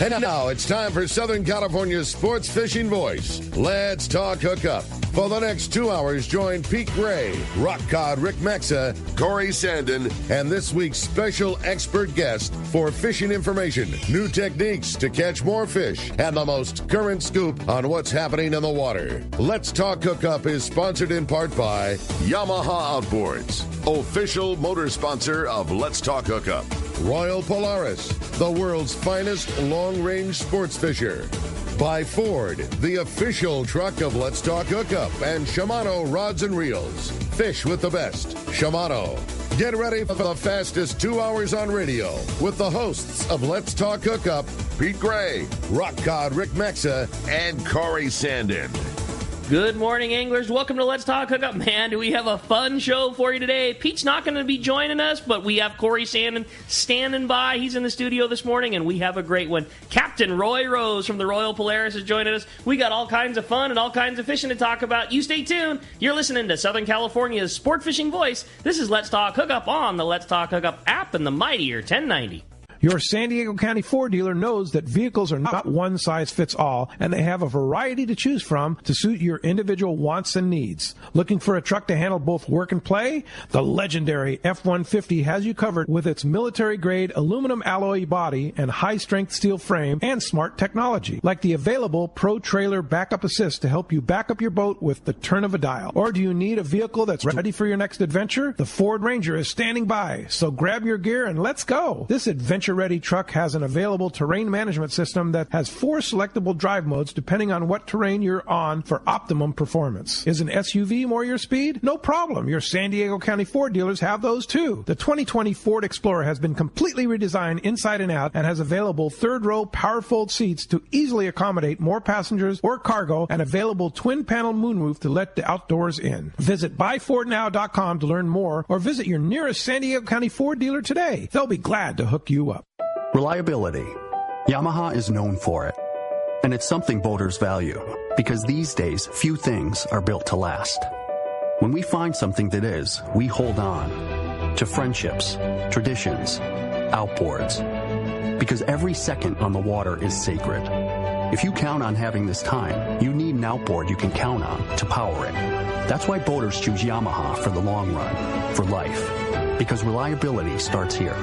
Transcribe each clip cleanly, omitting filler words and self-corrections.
And now it's time for Southern California's sports fishing voice. Let's talk hookup. For the next 2 hours, join Pete Gray, Rock Cod Rick Maxa, Corey Sandin, and this week's special expert guest for fishing information, new techniques to catch more fish, and the most current scoop on what's happening in the water. Let's Talk Hookup is sponsored in part by Yamaha Outboards, official motor sponsor of Let's Talk Hookup. Royal Polaris, the world's finest long-range sports fisher. By Ford, the official truck of Let's Talk Hookup, and Shimano Rods and Reels. Fish with the best. Shimano. Get ready for the fastest 2 hours on radio with the hosts of Let's Talk Hookup, Pete Gray, Rock Cod Rick Maxa, and Corey Sandin. Good morning, anglers. Welcome to Let's Talk Hookup. Man, do we have a fun show for you today. Pete's not going to be joining us, but we have Corey Sandin standing by. He's in the studio this morning, and we have a great one. Captain Roy Rose from the Royal Polaris is joining us. We got all kinds of fun and all kinds of fishing to talk about. You stay tuned. You're listening to Southern California's sport fishing voice. This is Let's Talk Hookup on the Let's Talk Hookup app and the mightier 1090. Your San Diego County Ford dealer knows that vehicles are not one size fits all, and they have a variety to choose from to suit your individual wants and needs. Looking for a truck to handle both work and play? The legendary F-150 has you covered with its military-grade aluminum alloy body and high-strength steel frame and smart technology, like the available Pro Trailer Backup Assist to help you back up your boat with the turn of a dial. Or do you need a vehicle that's ready for your next adventure? The Ford Ranger is standing by, so grab your gear and let's go. This adventure-ready truck has an available terrain management system that has 4 selectable drive modes depending on what terrain you're on for optimum performance. Is an SUV more your speed? No problem. Your San Diego County Ford dealers have those too. The 2020 Ford Explorer has been completely redesigned inside and out and has available third-row power-fold seats to easily accommodate more passengers or cargo and available twin-panel moonroof to let the outdoors in. Visit buyfordnow.com to learn more or visit your nearest San Diego County Ford dealer today. They'll be glad to hook you up. Reliability. Yamaha is known for it. And it's something boaters value, because these days, few things are built to last. When we find something that is, we hold on to friendships, traditions, outboards. Because every second on the water is sacred. If you count on having this time, you need an outboard you can count on to power it. That's why boaters choose Yamaha for the long run, for life. Because reliability starts here.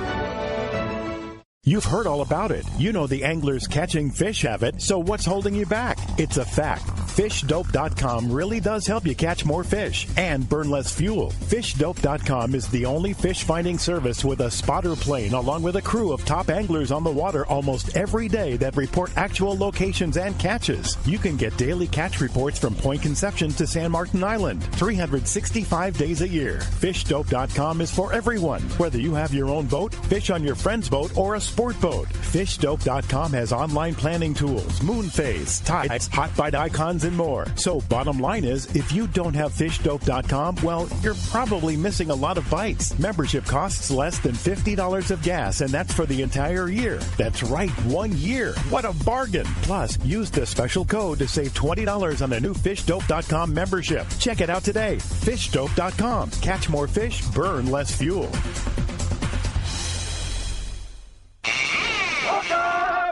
You've heard all about it. You know the anglers catching fish have it, so what's holding you back? It's a fact. FishDope.com really does help you catch more fish and burn less fuel. FishDope.com is the only fish finding service with a spotter plane along with a crew of top anglers on the water almost every day that report actual locations and catches. You can get daily catch reports from Point Conception to San Martin Island, 365 days a year. FishDope.com is for everyone, whether you have your own boat, fish on your friend's boat, or a sport boat. FishDope.com has online planning tools, moon phase, tides, hot bite icons, and more. So bottom line is, if you don't have FishDope.com, well, you're probably missing a lot of bites. Membership costs less than $50 of gas, and that's for the entire year. That's right, 1 year. What a bargain. Plus, use the special code to save $20 on a new FishDope.com membership. Check it out today. FishDope.com. Catch more fish, burn less fuel.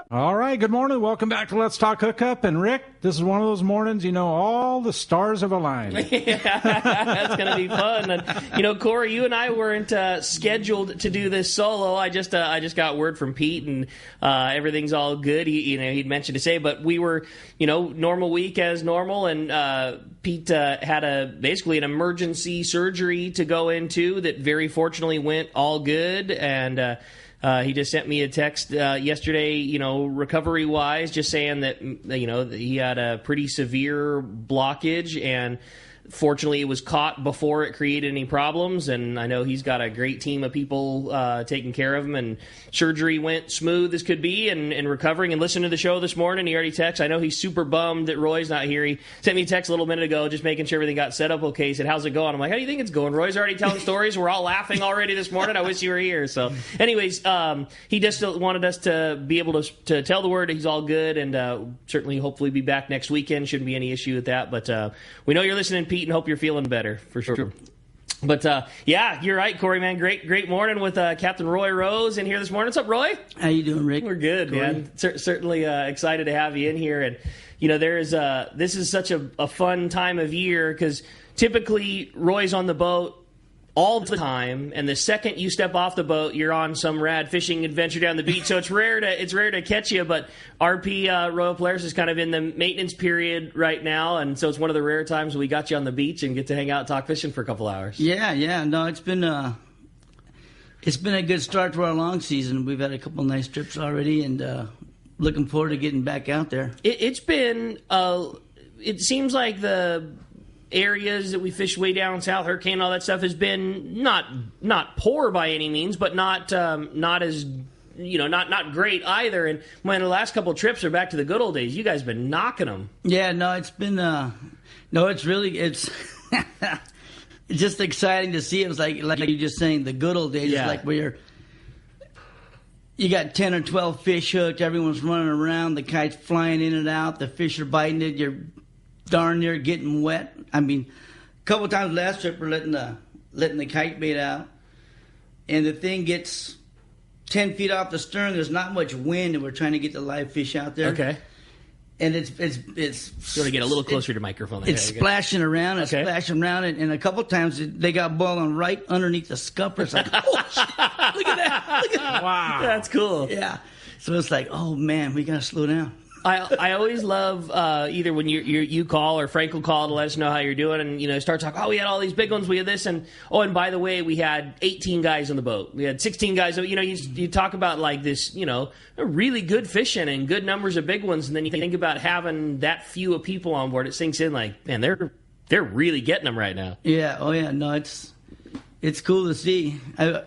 All right, good morning. Welcome back to Let's Talk Hookup. And Rick, this is one of those mornings, you know, all the stars have aligned. Yeah, that's going to be fun. And, you know, Corey, you and I weren't scheduled to do this solo. I just got word from Pete, and everything's all good. He'd mentioned to say, but we were, normal week as normal, and Pete had basically an emergency surgery to go into that very fortunately went all good, and he just sent me a text yesterday, recovery-wise, just saying that, he had a pretty severe blockage, and fortunately it was caught before it created any problems, and I know he's got a great team of people taking care of him, and surgery went smooth as could be, and recovering. And listening to the show this morning, he already texted. I know he's super bummed that Roy's not here. He sent me a text a little minute ago just making sure everything got set up okay. He said, how's it going? I'm like, how do you think it's going? Roy's already telling stories. We're all laughing already this morning. I wish you were here. So anyways, he just wanted us to be able to tell the word that he's all good, and certainly hopefully be back next weekend. Shouldn't be any issue with that. But we know you're listening, Pete, and hope you're feeling better for sure. But, yeah, you're right, Corey, man. Great morning with Captain Roy Rose in here this morning. What's up, Roy? How you doing, Rick? We're good, Corey. Man. Certainly excited to have you in here. And, this is such a fun time of year because typically Roy's on the boat all the time, and the second you step off the boat, you're on some rad fishing adventure down the beach. So it's rare to catch you. But RP Royal Polaris is kind of in the maintenance period right now, and so it's one of the rare times we got you on the beach and get to hang out and talk fishing for a couple hours. Yeah. No, it's been a good start to our long season. We've had a couple nice trips already, and looking forward to getting back out there. It's been. It seems like the areas that we fish way down south, Hurricane, all that stuff has been not poor by any means, but not as not great either. And when the last couple of trips are back to the good old days, you guys have been knocking them. Yeah, no, it's been it's just exciting to see. It was like you just saying the good old days. Yeah. It's like where you got 10 or 12 fish hooked, everyone's running around, the kite's flying in and out, the fish are biting it, you're darn near getting wet. I mean, a couple of times last trip we're letting the kite bait out, and the thing gets 10 feet off the stern. There's not much wind, and we're trying to get the live fish out there. Okay. And it's sort of get a little closer to your microphone. There. It's splashing around. It's splashing around, and a couple of times they got balling right underneath the scupper. It's like, oh shit! Look at that! Wow, that's cool. Yeah. So it's like, oh man, we gotta slow down. I always love either when you call or Frank will call to let us know how you're doing, and start talking. Oh, we had all these big ones. We had this, and by the way, we had 18 guys on the boat. We had 16 guys. You talk about like this, really good fishing and good numbers of big ones, and then you think about having that few of people on board. It sinks in like, man, they're really getting them right now. Yeah. Oh yeah. No, it's cool to see. I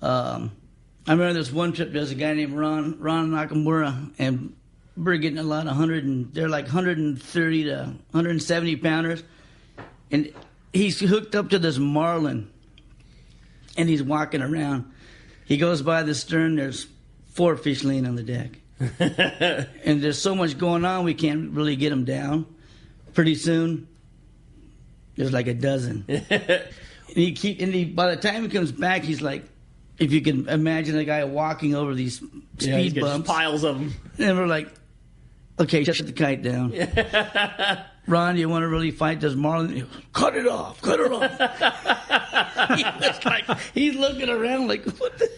remember this one trip. There's a guy named Ron Nakamura, and we're getting a lot of they're like 130 to 170 pounders. And he's hooked up to this marlin, and he's walking around. He goes by the stern, there's 4 fish laying on the deck. And there's so much going on, we can't really get them down. Pretty soon, there's like a dozen. And by the time he comes back, he's like, if you can imagine a guy walking over these speed bumps. Piles of them. And we're like, okay, shut the kite down. Ron, you want to really fight this marlin? Cut it off. He's looking around like, what the?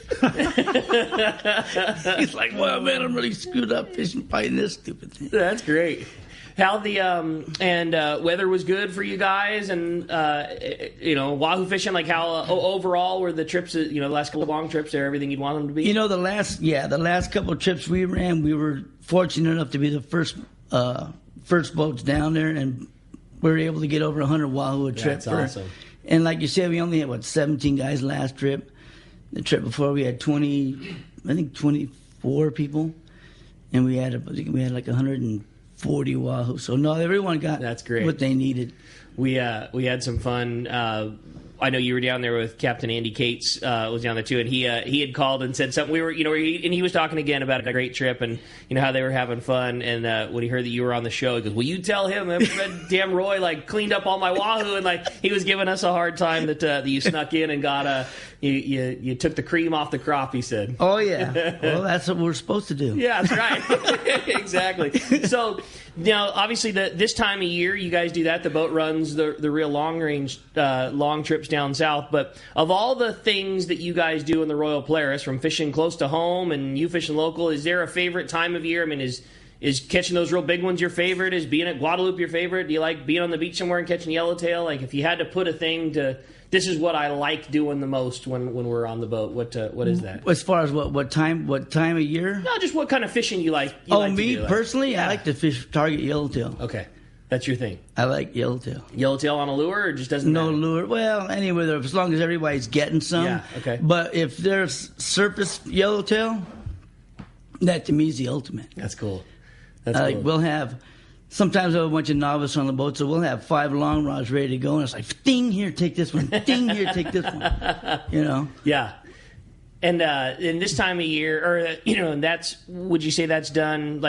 He's like, well, man, I'm really screwed up fishing, fighting this stupid thing. That's great. How the weather was good for you guys, and wahoo fishing. Like how overall were the trips? The last couple of long trips there, everything you'd want them to be. The last couple of trips we ran, we were fortunate enough to be the first boats down there, and we were able to get over 100 wahoo a trip. That's awesome. And like you said, we only had 17 guys last trip. The trip before we had 24 people, and we had like 140 wahoo. So no, everyone got That's great. What they needed. We had some fun. I know you were down there with Captain Andy Cates was down there too, and he had called and said something. We were, and he was talking again about a great trip and how they were having fun. And when he heard that you were on the show, he goes, "Will you tell him that damn Roy cleaned up all my wahoo?" And he was giving us a hard time that you snuck in and got you took the cream off the crop. He said, "Oh yeah, well that's what we're supposed to do." Yeah, that's right. Exactly. So now, obviously, this time of year, you guys do that. The boat runs the real long range, long trips down south. But of all the things that you guys do in the Royal Polaris, from fishing close to home and you fishing local, is there a favorite time of year? I mean, is catching those real big ones your favorite? Is being at Guadalupe your favorite? Do you like being on the beach somewhere and catching yellowtail? Like, if you had to put a thing to, this is what I like doing the most when we're on the boat, what is that? As far as what time of year? No, just what kind of fishing you like. Me personally, I like to fish target yellowtail. Okay. That's your thing. I like yellowtail. Yellowtail on a lure, or just doesn't matter? No lure. Well, anyway, as long as everybody's getting some. Yeah, okay. But if there's surface yellowtail, that to me is the ultimate. That's cool. That's cool. We'll have, sometimes I have a bunch of novices on the boat, so we'll have 5 long rods ready to go, and it's like, ding, here, take this one. Ding, here, take this one. Yeah. And in this time of year, or, and that's, would you say that's done,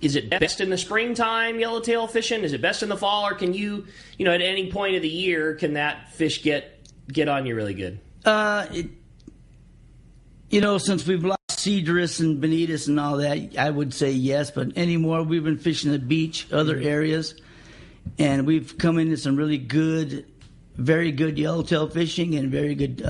is it best in the springtime, yellowtail fishing? Is it best in the fall, or can you at any point of the year, can that fish get on you really good? Since we've lost Cedrus and Bonitas and all that, I would say yes. But anymore, we've been fishing the beach, other areas, and we've come into some really good, very good yellowtail fishing and very good.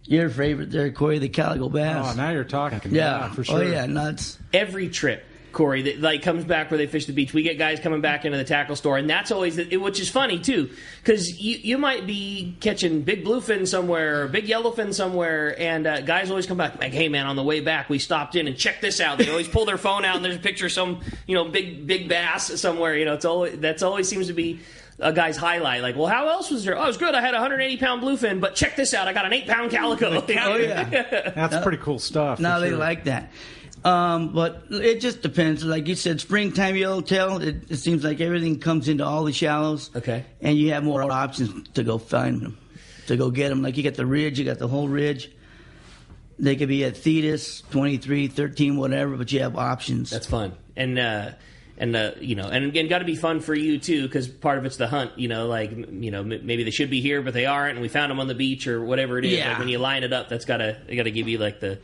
Your favorite there, Corey, the calico bass. Oh, now you're talking. Yeah, for sure. Oh yeah, nuts. Every trip, Corey, that like comes back where they fish the beach, we get guys coming back into the tackle store, and that's always which is funny too, because you might be catching big bluefin somewhere or big yellowfin somewhere, and guys always come back like, hey man, on the way back we stopped in and check this out. They always pull their phone out and there's a picture of some big bass somewhere. That's always seems to be a guy's highlight. Like, well, how else was there? Oh, it was good. I had a 180-pound bluefin, but check this out. I got an 8-pound calico. Oh yeah, that's pretty cool stuff. Now they like that. But it just depends. Like you said, springtime yellowtail, it seems like everything comes into all the shallows. Okay. And you have more options to go find them, to go get them. Like you got the ridge, you got the whole ridge. They could be at Thetis, 23, 13, whatever, but you have options. That's fun. And again, got to be fun for you too, because part of it's the hunt. Maybe they should be here, but they aren't, and we found them on the beach or whatever it is. Yeah. Like when you line it up, they got to give you like the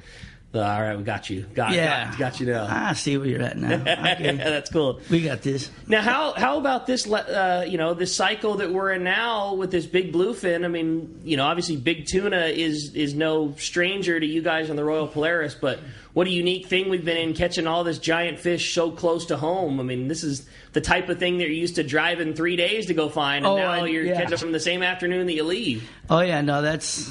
all right, we got you. Got you now. I see where you're at now. Okay. That's cool. We got this. Now, how about this? This cycle that we're in now with this big bluefin. I mean, obviously, big tuna is no stranger to you guys on the Royal Polaris. But what a unique thing we've been in, catching all this giant fish so close to home. I mean, this is the type of thing that you're used to driving 3 days to go find, and now you're catching from the same afternoon that you leave. Oh yeah, no, that's.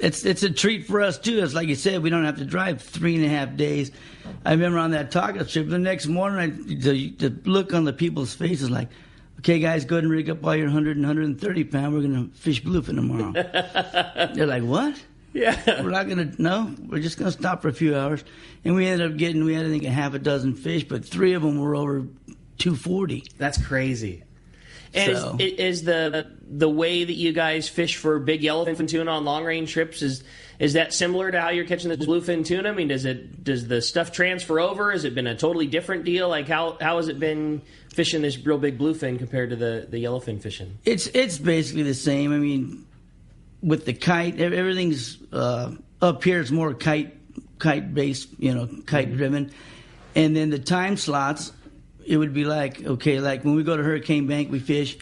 It's a treat for us, too. It's like you said, we don't have to drive 3.5 days. I remember on that taco trip, the next morning, the look on the people's faces like, okay, guys, go ahead and rig up all your 100 and 130 pound. We're going to fish bluefin tomorrow. They're like, what? Yeah. We're not going to, no, we're just going to stop for a few hours. And we ended up getting, I think, a half a dozen fish, but 3 of them were over 240. That's crazy. And So- is the way that you guys fish for big yellowfin tuna on long range trips is that similar to how you're catching the bluefin tuna? I mean, does the stuff transfer over? Has it been a totally different deal? Like how has it been fishing this real big bluefin compared to the yellowfin fishing? It's basically the same. I mean, with the kite, everything's up here. It's more kite based, kite driven, and then the time slots. It would be like, okay, like when we go to Hurricane Bank, we fish.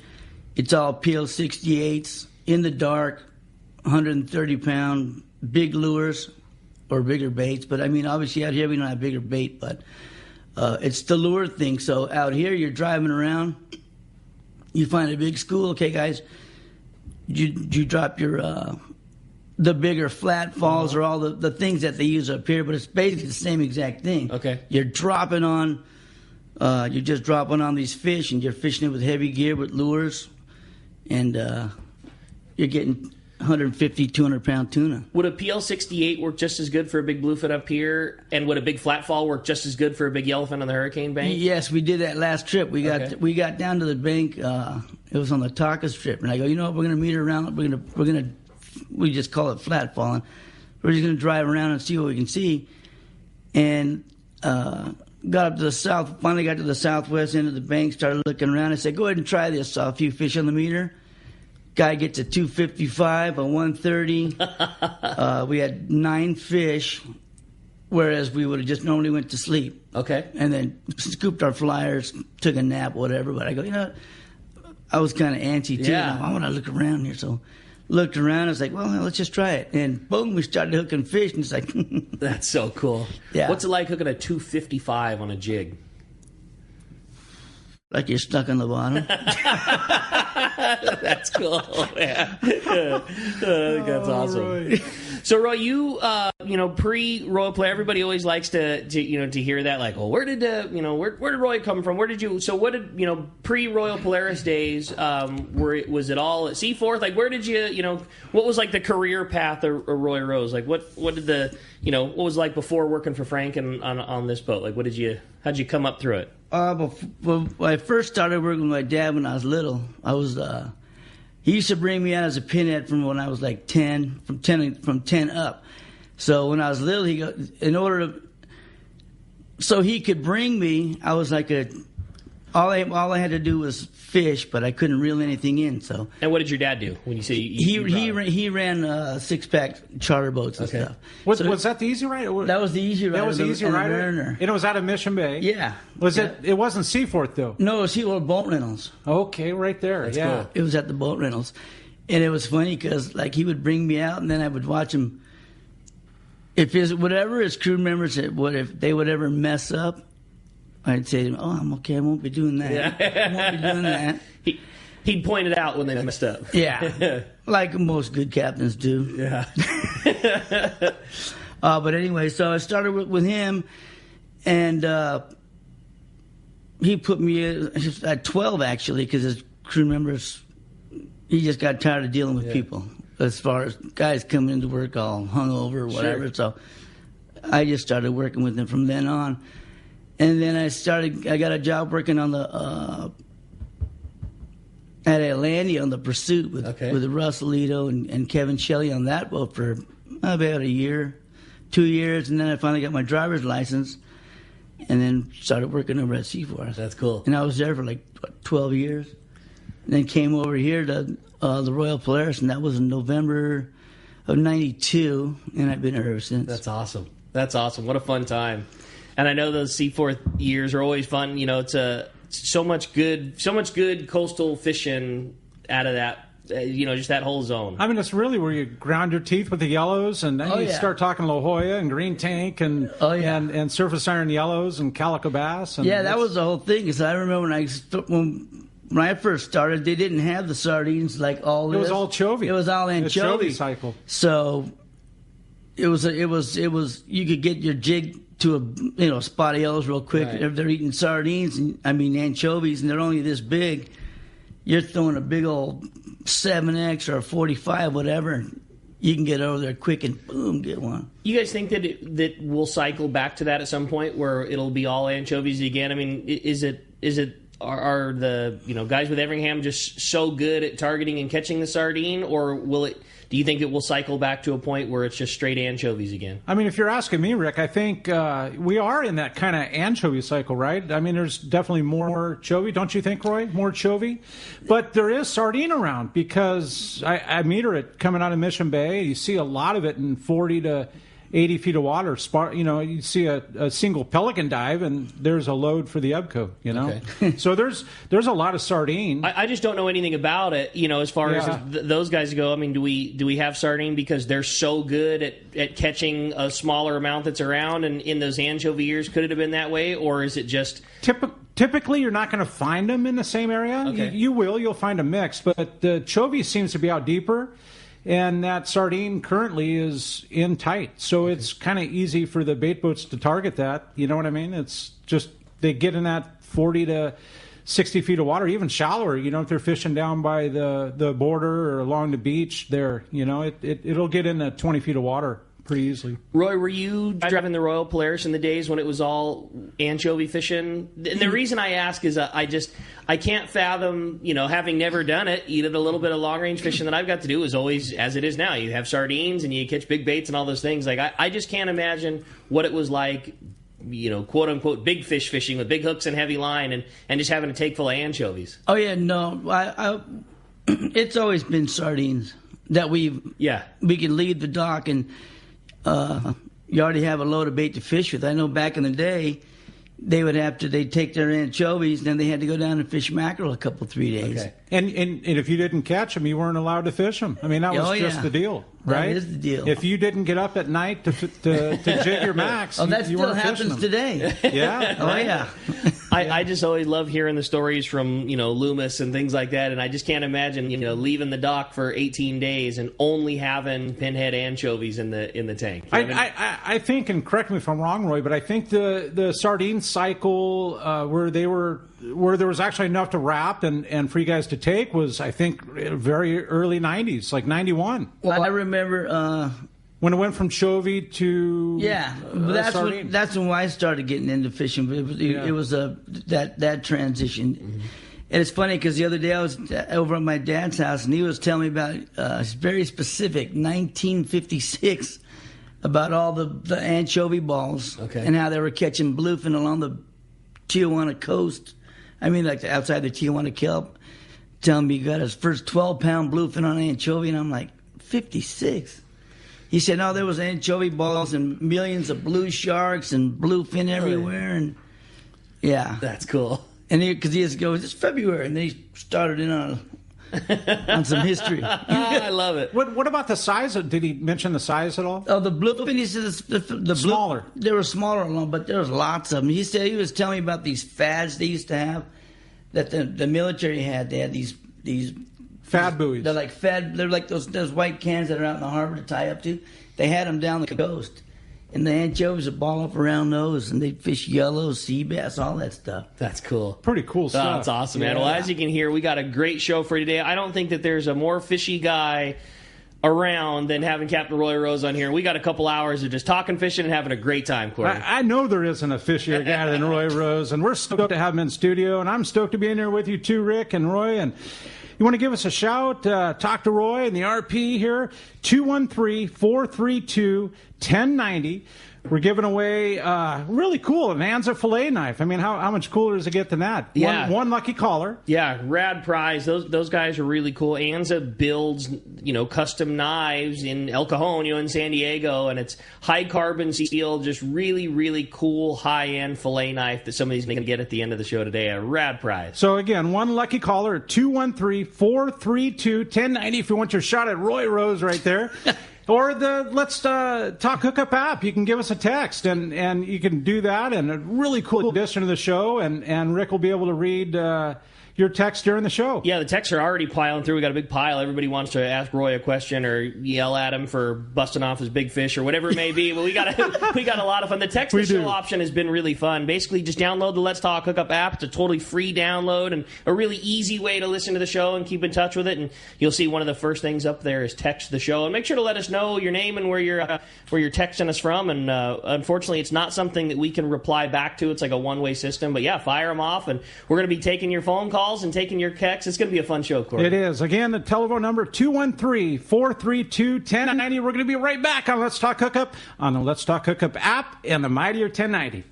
It's all PL68s in the dark, 130-pound big lures or bigger baits. But I mean, obviously out here we don't have bigger bait, but it's the lure thing. So out here you're driving around, you find a big school. Okay, guys, you drop your the bigger flat falls or all the things that they use up here, but it's basically the same exact thing. Okay, you're dropping on. You're just dropping on these fish, and you're fishing it with heavy gear with lures, and you're getting 150, 200-pound tuna. Would a PL68 work just as good for a big bluefin up here, and would a big flatfall work just as good for a big yellowfin on the Hurricane Bank? Yes, we did that last trip. We got down to the bank. It was on the Takas trip, and I go, you know what? We're going to meet around. We just call it flatfalling. We're just going to drive around and see what we can see, and. Got up to the south, finally got to the southwest end of the bank, started looking around. I said, go ahead and try this. Saw a few fish on the meter. Guy gets a 255, a 130. We had 9 fish, whereas we would have just normally went to sleep. Okay. And then scooped our flyers, took a nap, whatever. But I go, I was kind of antsy too. Yeah. I want to look around here. So looked around. I was like, well, let's just try it. And boom, we started hooking fish. And it's like, that's so cool. Yeah. What's it like hooking a 255 on a jig? Like you're stuck on the bottom. That's cool. Yeah. That's awesome. Right. So, Roy, you pre-Royal Play, everybody always likes to hear that. Like, well, where did Roy come from? Where did you? So, what did pre-Royal Polaris days? Was it all at Seaforth? Like, where did you? What was like the career path of Roy Rose? Like, what did what was like before working for Frank and on this boat? Like, how'd you come up through it? When I first started working with my dad when I was little, he used to bring me out as a pinhead from when I was like 10, from 10 up. So when I was little, he go, in order to, so he could bring me. I was like all I had to do was fish, but I couldn't reel anything in. So. And what did your dad do when you say he ran 6-pack charter boats and stuff. Was that the Easy Rider? That was the Easy Rider. That was the Easy Rider, and it was out of Mission Bay. Yeah. It wasn't Seaforth though. No, it was Seaforth Boat Rentals. Okay, right there. That's yeah, cool. It was at the boat rentals, and it was funny because like he would bring me out, and then I would watch him. If whatever his crew members if they would ever mess up, I'd say to him, "Oh, I'm okay. I won't be doing that. Yeah. I won't be doing that." He'd point it out when they messed up. Yeah, like most good captains do. Yeah. But anyway, so I started with him, and he put me at 12 actually, because his crew members, he just got tired of dealing with people. As far as guys coming into work all hungover or whatever, Sure. So I just started working with him from then on. And then I got a job working on the at Atlantia on the Pursuit with Russell Ito and Kevin Shelley on that boat for about a year, 2 years, and then I finally got my driver's license, and then started working over at Seaforth. That's cool. And I was there for like 12 years, and then came over here to the Royal Polaris, and that was in November of '92, and I've been here ever since. That's awesome. That's awesome. What a fun time. And I know those Seaforth years are always fun. You know, it's so much good coastal fishing out of that. Just that whole zone. I mean, it's really where you ground your teeth with the yellows, and then you start talking La Jolla and Green Tank and and surface iron yellows and calico bass. And that was the whole thing. Because I remember when I first started, they didn't have the sardines like all this. It was all chovy. It was all anchovy cycle. So it was you could get your jig to a spot of yellows real quick. Right. If they're eating sardines, anchovies, and they're only this big, you're throwing a big old 7X or a 45, whatever, and you can get over there quick and boom, get one. You guys think that we'll cycle back to that at some point where it'll be all anchovies again? I mean, are the guys with Everingham just so good at targeting and catching the sardine, or do you think it will cycle back to a point where it's just straight anchovies again? I mean, if you're asking me, Rick, I think we are in that kind of anchovy cycle, right? I mean, there's definitely more chovy, don't you think, Roy? More chovy? But there is sardine around, because I meet her coming out of Mission Bay. You see a lot of it in 40 to 80 feet of water. You see a single pelican dive, and there's a load for the Ebco, Okay. So there's a lot of sardine. I just don't know anything about it, as far as those guys go. I mean, do we have sardine because they're so good at catching a smaller amount that's around, and in those anchovy years, could it have been that way, or is it just... Typically, you're not going to find them in the same area. Okay. You'll find a mix, but the chovy seems to be out deeper. And that sardine currently is in tight. So it's kind of easy for the bait boats to target that. You know what I mean? It's just they get in that 40 to 60 feet of water, even shallower. If they're fishing down by the border or along the beach there, it'll get in the 20 feet of water pretty easily. Roy, were you driving the Royal Polaris in the days when it was all anchovy fishing? And the reason I ask is I can't fathom, having never done it, the little bit of long-range fishing that I've got to do is always as it is now. You have sardines and you catch big baits and all those things. Like I just can't imagine what it was like, quote-unquote big fish fishing with big hooks and heavy line and just having a take full of anchovies. Oh, yeah, no. It's always been sardines that we can leave the dock and... you already have a load of bait to fish with. I know back in the day, they'd take their anchovies, then they had to go down and fish mackerel a couple, 3 days. Okay. And if you didn't catch them, you weren't allowed to fish them. I mean, that was just the deal, right? That is the deal. If you didn't get up at night to jig your max, that still happens today. Yeah. Oh, yeah. I just always love hearing the stories from, Loomis and things like that, and I just can't imagine, leaving the dock for 18 days and only having pinhead anchovies in the tank. I think, and correct me if I'm wrong, Roy, but I think the sardine cycle where there was actually enough to wrap and for you guys to take was, I think, very early 90s, like 91. Well, I remember... when it went from chovy to sardine. That's when I started getting into fishing. It was that transition. Mm-hmm. And it's funny because the other day I was over at my dad's house and he was telling me about a very specific 1956 about all the anchovy balls and how they were catching bluefin along the Tijuana coast. I mean, like outside the Tijuana kelp. Telling me he got his first 12-pound bluefin on anchovy, and I'm like, 56. He said, no, there was anchovy balls and millions of blue sharks and bluefin everywhere, and yeah, that's cool. And because he just goes, it's February, and then he started in on some history. I love it. What about the size? Did he mention the size at all? Oh, the bluefin, he said the smaller. They were smaller, but there was lots of them. He said he was telling me about these fads they used to have that the military had. They had these fad buoys. They're like They're like those white cans that are out in the harbor to tie up to. They had them down the coast, and the anchovies would ball up around those, and they'd fish yellow, sea bass, all that stuff. That's cool. Pretty cool stuff. That's awesome, man. Well, as you can hear, we got a great show for you today. I don't think that there's a more fishy guy around than having Captain Roy Rose on here. We got a couple hours of just talking fishing and having a great time, Corey. I know there isn't a fishier guy than Roy Rose, and we're stoked to have him in studio, and I'm stoked to be in here with you too, Rick and Roy. And you want to give us a shout, talk to Roy and the RP here, 213-432-1090. We're giving away really cool an Anza fillet knife. I mean, how much cooler does it get than that? Yeah. One lucky caller. Yeah, rad prize. Those guys are really cool. Anza builds, custom knives in El Cajon, in San Diego, and it's high carbon steel, just really, really cool high-end fillet knife that somebody's going to get at the end of the show today. A rad prize. So again, one lucky caller at 213-432-1090 if you want your shot at Roy Rose right there. Or the Let's Talk Hookup app. You can give us a text, and you can do that. And a really cool addition to the show, and Rick will be able to read your text during the show. Yeah, the texts are already piling through. We got a big pile. Everybody wants to ask Roy a question or yell at him for busting off his big fish or whatever it may be. But we got a lot of fun. The text the show option has been really fun. Basically, just download the Let's Talk Hookup app. It's a totally free download and a really easy way to listen to the show and keep in touch with it. And you'll see one of the first things up there is text the show. And make sure to let us know your name and where you're texting us from. And unfortunately, it's not something that we can reply back to. It's like a one-way system. But yeah, fire them off. And we're going to be taking your phone calls and taking your texts. It's going to be a fun show, Corey. It is. Again, the telephone number 213-432-1090. We're going to be right back on Let's Talk Hookup on the Let's Talk Hookup app and the Mightier 1090.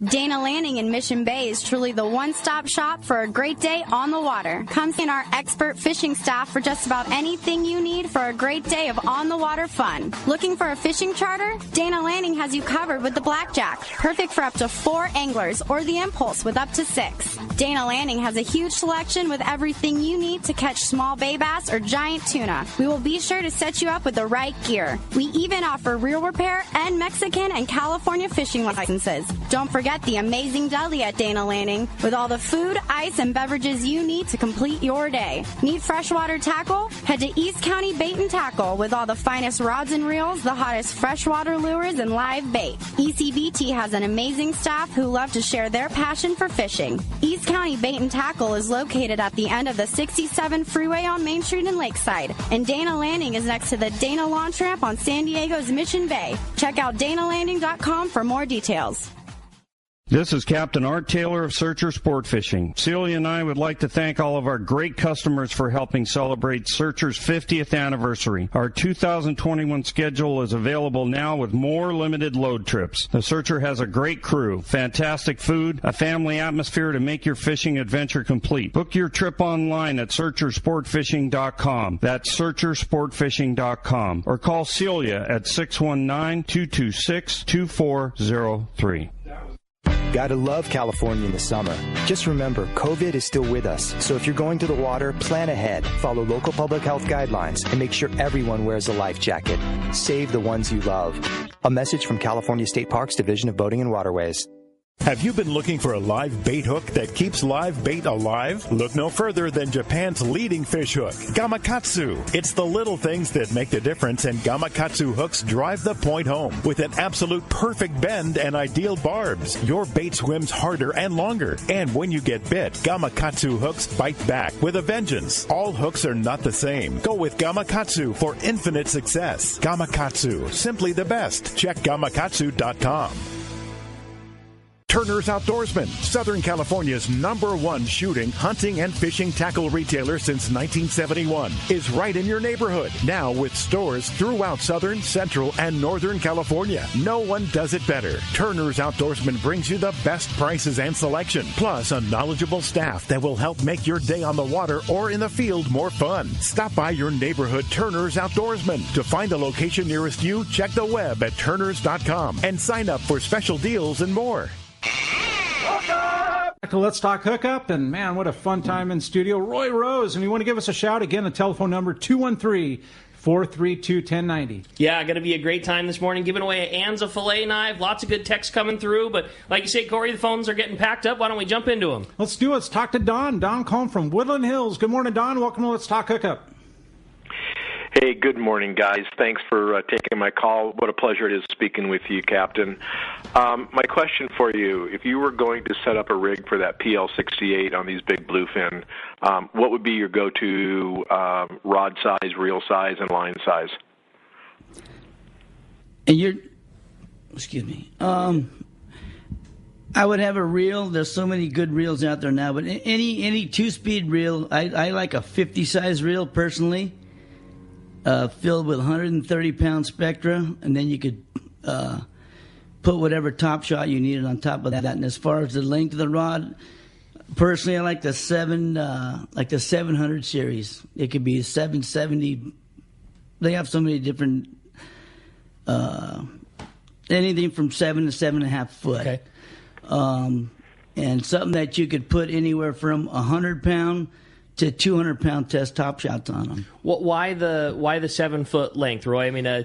Dana Landing in Mission Bay is truly the one-stop shop for a great day on the water. Come see our expert fishing staff for just about anything you need for a great day of on-the-water fun. Looking for a fishing charter? Dana Landing has you covered with the Blackjack, perfect for up to 4 anglers, or the Impulse with up to 6. Dana Landing has a huge selection with everything you need to catch small bay bass or giant tuna. We will be sure to set you up with the right gear. We even offer reel repair and Mexican and California fishing licenses. Don't forget the amazing deli at Dana Landing with all the food, ice, and beverages you need to complete your day. Need freshwater tackle? Head to East County Bait and Tackle with all the finest rods and reels, the hottest freshwater lures, and live bait. ECBT has an amazing staff who love to share their passion for fishing. East County Bait and Tackle is located at the end of the 67 freeway on Main Street in Lakeside, and Dana Landing is next to the Dana Launch Ramp on San Diego's Mission Bay. Check out danalanding.com for more details. This is Captain Art Taylor of Searcher Sport Fishing. Celia and I would like to thank all of our great customers for helping celebrate Searcher's 50th anniversary. Our 2021 schedule is available now with more limited load trips. The Searcher has a great crew, fantastic food, a family atmosphere to make your fishing adventure complete. Book your trip online at searchersportfishing.com. That's searchersportfishing.com. Or call Celia at 619-226-2403. Gotta love California in the summer. Just remember, COVID is still with us. So if you're going to the water, plan ahead, follow local public health guidelines, and make sure everyone wears a life jacket. Save the ones you love. A message from California State Parks Division of Boating and Waterways. Have you been looking for a live bait hook that keeps live bait alive? Look no further than Japan's leading fish hook, Gamakatsu. It's the little things that make the difference, and Gamakatsu hooks drive the point home. With an absolute perfect bend and ideal barbs, your bait swims harder and longer. And when you get bit, Gamakatsu hooks bite back with a vengeance. All hooks are not the same. Go with Gamakatsu for infinite success. Gamakatsu, simply the best. Check gamakatsu.com. Turner's Outdoorsman, Southern California's #1 shooting, hunting, and fishing tackle retailer since 1971, is right in your neighborhood. Now with stores throughout Southern, Central, and Northern California. No one does it better. Turner's Outdoorsman brings you the best prices and selection, plus a knowledgeable staff that will help make your day on the water or in the field more fun. Stop by your neighborhood Turner's Outdoorsman. To find the location nearest you, check the web at turners.com and sign up for special deals and more. Let's talk hookup, and man, what a fun time in studio. Roy Rose, and you want to give us a shout again, the telephone number 213-432-1090. Yeah, going to be a great time this morning, giving away an Anza fillet knife. Lots of good texts coming through, but like you say, Corey, the phones are getting packed up. Why don't we jump into them? Let's do it. Let's talk to Don. Don calling from Woodland Hills. Good morning, Don. Welcome to Let's Talk Hookup. Hey, good morning, guys. Thanks for taking my call. What a pleasure it is speaking with you, Captain. My question for you, if you were going to set up a rig for that PL68 on these big bluefin, what would be your go-to rod size, reel size, and line size? And excuse me. I would have a reel. There's so many good reels out there now, but any two-speed reel, I like a 50-size reel personally. Filled with 130-pound Spectra, and then you could put whatever top shot you needed on top of that. And as far as the length of the rod, personally, I like the 700 series. It could be a 770. They have so many different, anything from 7 to 7.5 foot. Okay. And something that you could put anywhere from 100-pound to 200-pound test top shots on them. Why the 7-foot length, Roy? I mean,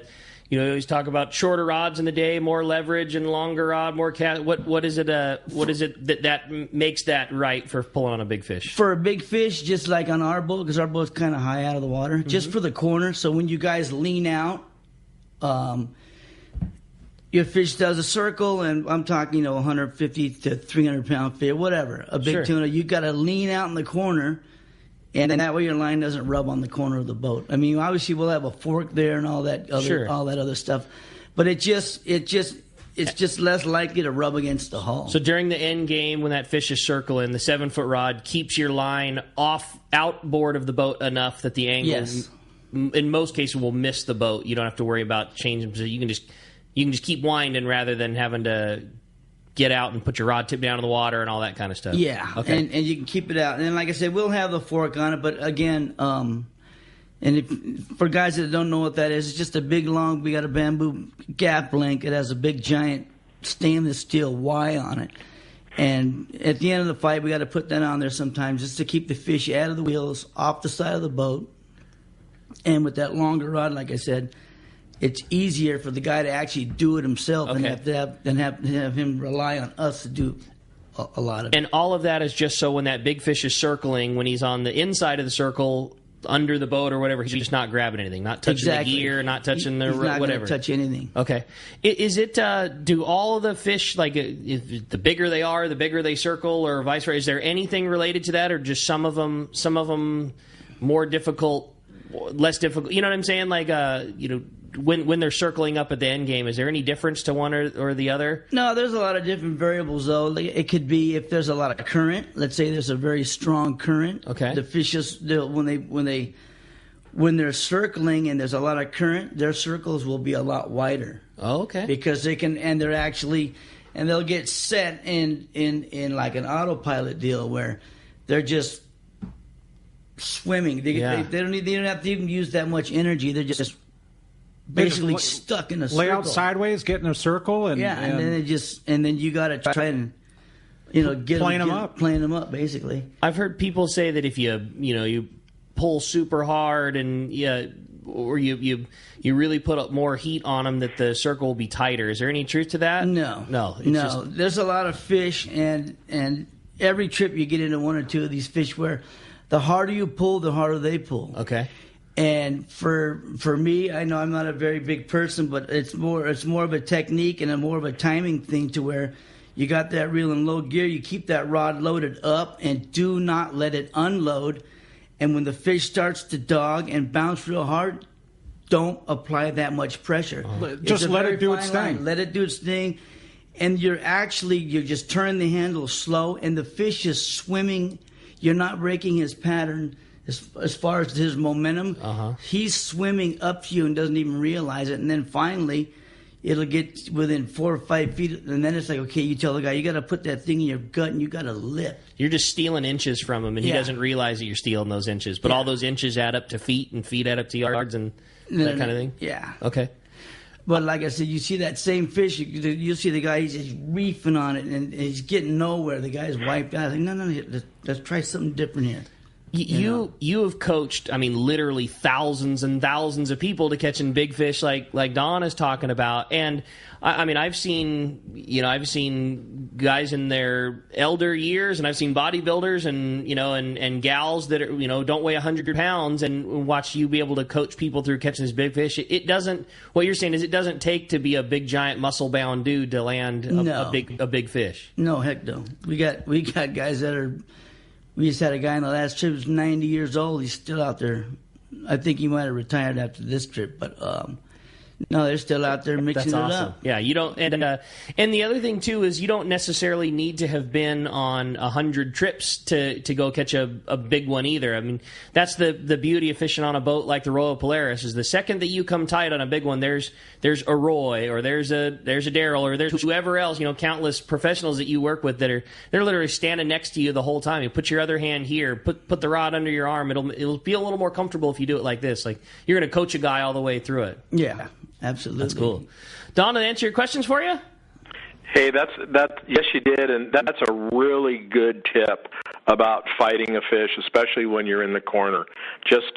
you always talk about shorter rods in the day, more leverage, and longer rod, more cast. What is it? What is it that makes that right for pulling on a big fish? For a big fish, just like on our boat, because our boat's kind of high out of the water, just for the corner. So when you guys lean out, your fish does a circle, and I'm talking, 150 to 300-pound fish, whatever, a big tuna. You got to lean out in the corner. And then that way your line doesn't rub on the corner of the boat. I mean, obviously we'll have a fork there and all that other stuff, but it's just less likely to rub against the hull. So during the end game, when that fish is circling, the 7-foot rod keeps your line outboard of the boat enough that the angle, in most cases, will miss the boat. You don't have to worry about changing position. You can just keep winding rather than having to get out and put your rod tip down in the water and all that kind of stuff. Yeah, okay. And you can keep it out. And then, like I said, we'll have the fork on it, but again, for guys that don't know what that is, it's just a big, long, we got a bamboo gap link. It has a big, giant stainless steel Y on it. And at the end of the fight, we got to put that on there sometimes just to keep the fish out of the wheels, off the side of the boat. And with that longer rod, like I said, it's easier for the guy to actually do it himself and have him rely on us to do a lot of it. And all of that is just so when that big fish is circling, when he's on the inside of the circle, under the boat or whatever, he's just not grabbing anything, not touching the gear, not touching he's not whatever. Touch anything. Okay. Is it, do all of the fish, like if the bigger they are, the bigger they circle, or vice versa? Is there anything related to that, or just some of them more difficult, less difficult? You know what I'm saying? Like, when they're circling up at the end game, is there any difference to one or the other? No, there's a lot of different variables, though. It could be if there's a lot of current. Let's say there's a very strong current. Okay. The fishes, when they're circling and there's a lot of current, their circles will be a lot wider. Oh, okay. Because they'll get set in like an autopilot deal where they're just swimming. They don't have to even use that much energy. They're just basically stuck in a circle. Lay out sideways, get in a circle, and then you got to try and get playing them up, basically. I've heard people say that if you pull super hard and or you really put up more heat on them, that the circle will be tighter. Is there any truth to that? No. There's a lot of fish, and every trip you get into one or two of these fish where the harder you pull, the harder they pull. Okay. And for me, I know I'm not a very big person, but it's more of a technique and more of a timing thing to where you got that reel in low gear, you keep that rod loaded up and do not let it unload. And when the fish starts to dog and bounce real hard, don't apply that much pressure. Just let it do its thing. Let it do its thing. and you're just turning the handle slow, and the fish is swimming. You're not breaking his pattern as far as his momentum. He's swimming up to you and doesn't even realize it, and then finally it'll get within 4 or 5 feet, and then it's like, okay, you tell the guy, you got to put that thing in your gut and you got to lift. You're just stealing inches from him, and he doesn't realize that you're stealing those inches. But all those inches add up to feet, and feet add up to yards, and that kind of thing? Yeah. Okay. But like I said, you see that same fish, you'll see the guy, he's just reefing on it, and he's getting nowhere. The guy's wiped out. I think, no, let's try something different here. You have coached, literally thousands and thousands of people to catching big fish like Don is talking about, and I've seen guys in their elder years, and I've seen bodybuilders and gals that are, don't weigh 100 pounds, and watch you be able to coach people through catching this big fish. It doesn't. What you're saying is it doesn't take to be a big giant muscle bound dude to land a big fish. No, heck no. We got guys that are. We just had a guy on the last trip who's 90 years old. He's still out there. I think he might have retired after this trip, but no, they're still out there mixing That's awesome. it up. Yeah, you don't. And the other thing too is you don't necessarily need to have been on 100 trips to go catch a big one either. That's the beauty of fishing on a boat like the Royal Polaris. Is the second that you come tight on a big one, there's a Roy, or there's a Daryl, or there's whoever else, countless professionals that you work with they're literally standing next to you the whole time. You put your other hand here, put the rod under your arm. It'll feel a little more comfortable if you do it like this. Like you're going to coach a guy all the way through it. Yeah. Absolutely. That's cool. Don, did I answer your questions for you? Hey, yes, you did, and that's a really good tip about fighting a fish, especially when you're in the corner. Just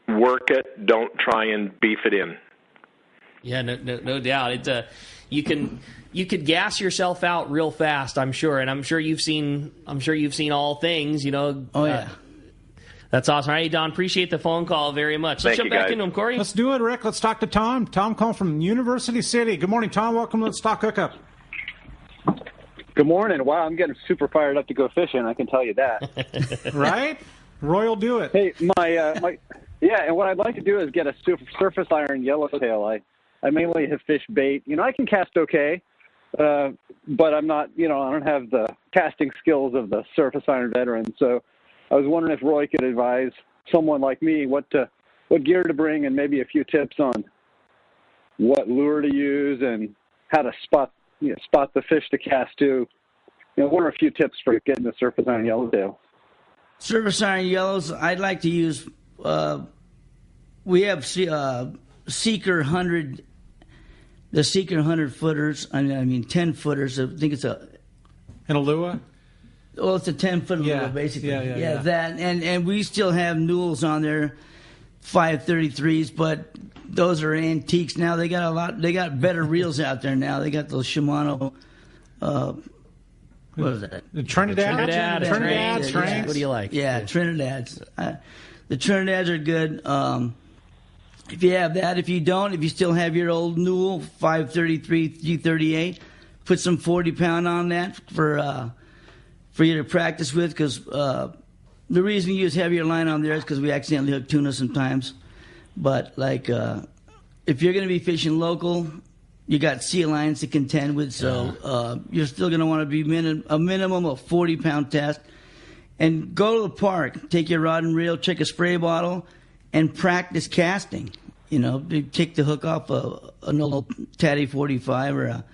work it. Don't try and beef it in. Yeah, no doubt. It's you could gas yourself out real fast, I'm sure, and I'm sure you've seen all things, Oh yeah. That's awesome. All right, Don, appreciate the phone call very much. Let's jump back into him, Corey. Let's do it, Rick. Let's talk to Tom. Tom calling from University City. Good morning, Tom. Welcome to Let's Talk Hookup. Good morning. Wow, I'm getting super fired up to go fishing, I can tell you that. Right? Roy will do it. Hey, and what I'd like to do is get a surface iron yellowtail. I mainly have fished bait. I can cast okay, but I'm not, I don't have the casting skills of the surface iron veteran, so I was wondering if Roy could advise someone like me what gear to bring, and maybe a few tips on what lure to use and how to spot the fish to cast to. What are a few tips for getting the surface iron yellowtail? Surface iron yellows, I'd like to use. We have Seeker 100, the Seeker 100 footers. 10 footers. I think it's an Alua. Well, it's a 10-foot lure, basically. Yeah, that. And we still have Newells on there, 533s, but those are antiques now. They got better reels out there now. They got those Shimano, what is that? The Trinidad. What do you like? Yeah, Trinidad's. The Trinidad's are good. If you have that, if you don't, if you still have your old Newell 533, 338, put some 40-pound on that for you to practice with, because the reason we use heavier line on there is because we accidentally hook tuna sometimes. But if you're going to be fishing local, you got sea lines to contend with, so you're still going to want to be a minimum of 40-pound test. And go to the park, take your rod and reel, check a spray bottle, and practice casting. Take the hook off an old Tatty 45 or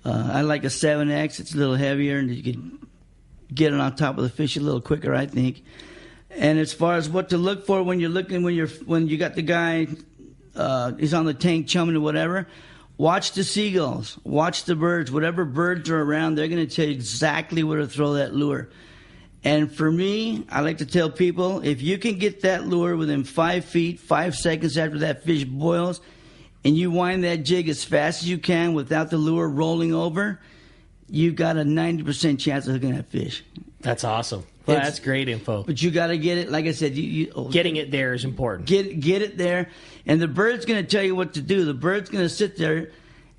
I like a 7X. It's a little heavier, and you can get it on top of the fish a little quicker, I think. And as far as what to look for when you got the guy, he's on the tank chumming or whatever, watch the seagulls, watch the birds. Whatever birds are around, they're going to tell you exactly where to throw that lure. And for me, I like to tell people, if you can get that lure within 5 feet, 5 seconds after that fish boils, and you wind that jig as fast as you can without the lure rolling over, you've got a 90% chance of hooking that fish. That's awesome. Well, that's great info. But you got to get it, like I said. Getting it there is important. Get it there. And the bird's going to tell you what to do. The bird's going to sit there.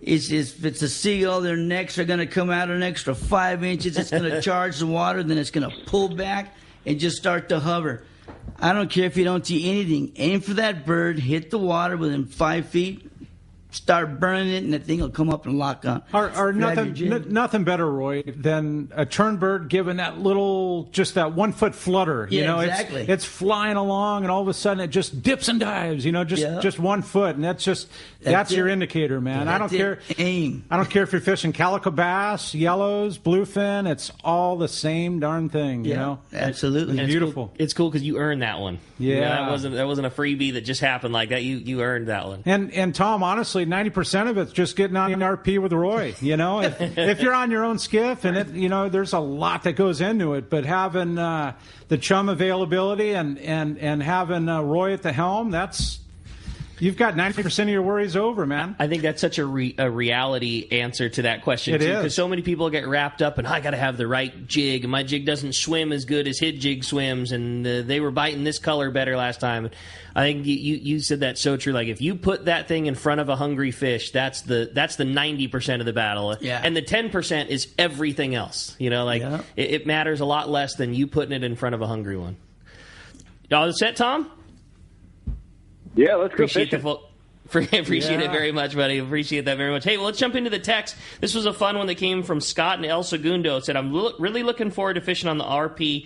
If it's a seagull, their necks are going to come out an extra 5 inches. It's going to charge the water. Then it's going to pull back and just start to hover. I don't care if you don't see anything. Aim for that bird. Hit the water within 5 feet. start burning it, and the thing will come up and lock on. Or nothing better, Roy, than a turnbird giving that just that 1 foot flutter. You know, exactly. It's flying along, and all of a sudden it just dips and dives. You know, just 1 foot, and that's your indicator, man. I don't care. Aim. I don't care if you're fishing calico bass, yellows, bluefin. It's all the same darn thing. You know, absolutely. It's beautiful. It's cool because you earned that one. Yeah, you know, that wasn't a freebie that just happened like that. You earned that one. And Tom, honestly, 90% of it's just getting on an RP with Roy. You know, if you're on your own skiff, and there's a lot that goes into it, but having the chum availability and having Roy at the helm, you've got 90% of your worries over, man. I think that's such a reality answer to that question, too. Because so many people get wrapped up in, I got to have the right jig, and my jig doesn't swim as good as his jig swims, and they were biting this color better last time. I think you said that so true. Like, if you put that thing in front of a hungry fish, that's the 90% of the battle. Yeah. And the 10% is everything else. You know, like, it matters a lot less than you putting it in front of a hungry one. All set, Tom? Yeah, let's go fishing. Appreciate it very much, buddy. Appreciate that very much. Hey, well, let's jump into the text. This was a fun one that came from Scott and El Segundo. It said, I'm really looking forward to fishing on the RP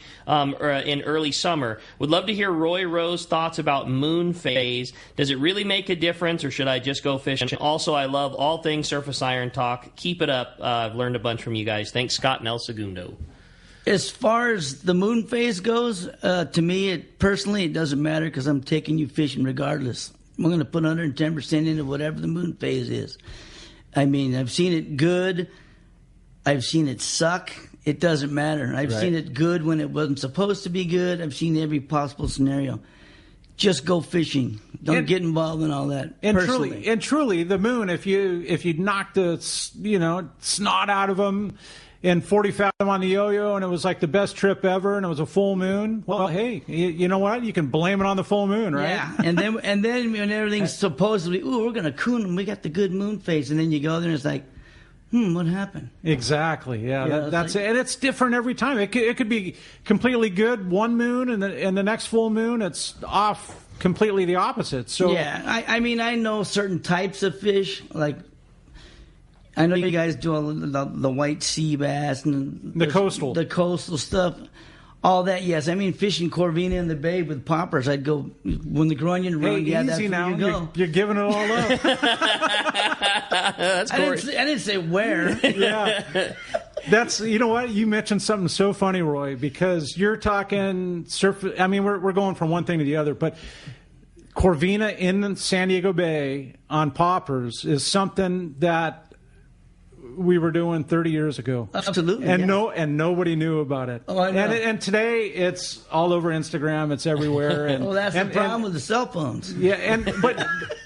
in early summer. Would love to hear Roy Rowe's thoughts about moon phase. Does it really make a difference, or should I just go fishing? Also, I love all things surface iron talk. Keep it up. I've learned a bunch from you guys. Thanks, Scott and El Segundo. As far as the moon phase goes, to me, personally, it doesn't matter because I'm taking you fishing regardless. I'm going to put 110% into whatever the moon phase is. I mean, I've seen it good. I've seen it suck. It doesn't matter. I've seen it good when it wasn't supposed to be good. I've seen every possible scenario. Just go fishing. Don't get involved in all that. And truly, the moon, if you knock the snot out of them in 40 fathom on the yo-yo, and it was like the best trip ever, and it was a full moon. Well, hey, you know what? You can blame it on the full moon, right? Yeah, and then when everything's supposedly, we're going to coon, and we got the good moon phase, and then you go there and it's like, what happened? Exactly. Yeah, that's it. And it's different every time. It could be completely good one moon, and the next full moon it's off completely the opposite. So yeah, I mean, I know certain types of fish, like, I know you guys do all the white sea bass and the coastal stuff, all that. Yes, I mean fishing Corvina in the bay with poppers. I'd go when the grunion run. Hey, easy now. You go. You're giving it all up. That's I didn't say where. Yeah. That's, you know what, you mentioned something so funny, Roy, because you're talking surf. I mean, we're going from one thing to the other, but Corvina in San Diego Bay on poppers is something that we were doing 30 years ago. Absolutely. And nobody knew about it. Oh, I know. And today it's all over Instagram, it's everywhere. And, well, that's the problem with the cell phones. Yeah,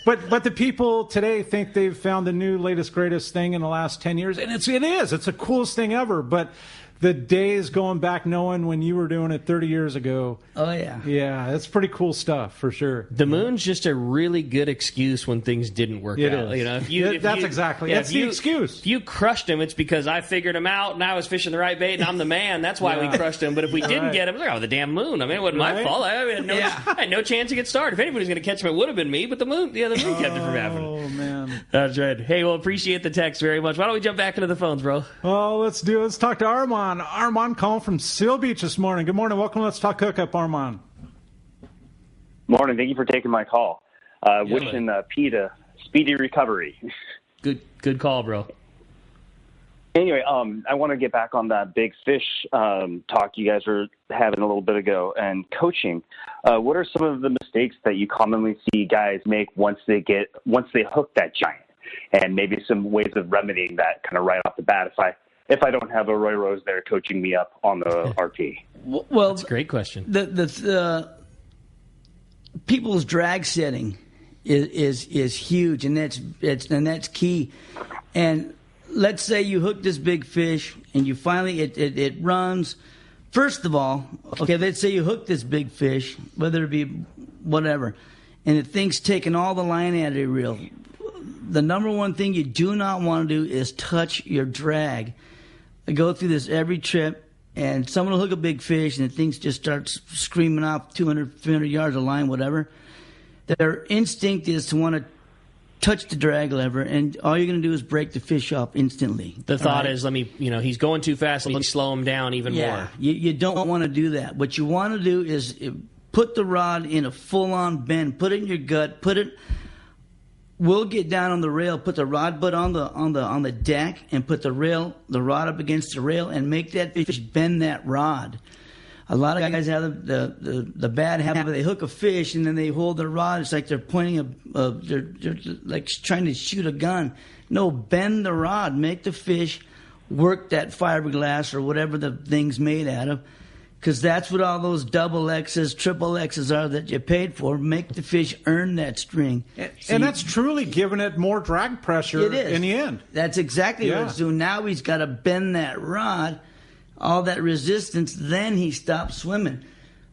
but the people today think they've found the new latest greatest thing in the last 10 years, and it is. It's the coolest thing ever, but the days going back knowing when you were doing it 30 years ago. Oh, yeah. Yeah, it's pretty cool stuff, for sure. The moon's just a really good excuse when things didn't work out. Is. You know, that's the excuse. If you crushed him, it's because I figured him out, and I was fishing the right bait, and I'm the man. That's why we crushed him. But if we didn't get him, it was like, the damn moon. I mean, it wasn't my fault. I had no chance to get started. If anybody was going to catch him, it would have been me, but the moon kept it from happening. Oh, man. That's right. Hey, well, appreciate the text very much. Why don't we jump back into the phones, bro? Oh, let's talk to Armand. Armand calling from Seal Beach this morning. Good morning. Welcome to Let's Talk Hookup, Armand. Morning. Thank you for taking my call. Wishing Pete a speedy recovery. Good call, bro. Anyway, I want to get back on that big fish talk you guys were having a little bit ago and coaching. What are some of the mistakes that you commonly see guys make once they hook that giant, and maybe some ways of remedying that kind of right off the bat if I don't have a Roy Rose there coaching me up on the RP? Well, that's a great question. The people's drag setting is huge, and that's key. And let's say you hook this big fish, and you finally it runs. First of all, okay, let's say you hook this big fish, whether it be whatever, and the thing's taking all the line out of the reel. The number one thing you do not want to do is touch your drag. I go through this every trip, and someone will hook a big fish, and the thing just starts screaming off 200, 300 yards of line, whatever. Their instinct is to want to touch the drag lever, and all you're going to do is break the fish off instantly. The thought is, he's going too fast, let me slow him down even more. You don't want to do that. What you want to do is put the rod in a full-on bend, put it in your gut, we'll get down on the rail, put the rod butt on the deck, and put the rod up against the rail, and make that fish bend that rod. A lot of guys have the bad habit. They hook a fish and then they hold the rod. It's like they're pointing they're like trying to shoot a gun. No, bend the rod. Make the fish work that fiberglass or whatever the thing's made out of, because that's what all those double X's, triple X's are that you paid for. Make the fish earn that string. And that's truly giving it more drag pressure in the end. That's exactly what it's doing. Now he's got to bend that rod, all that resistance, then he stops swimming.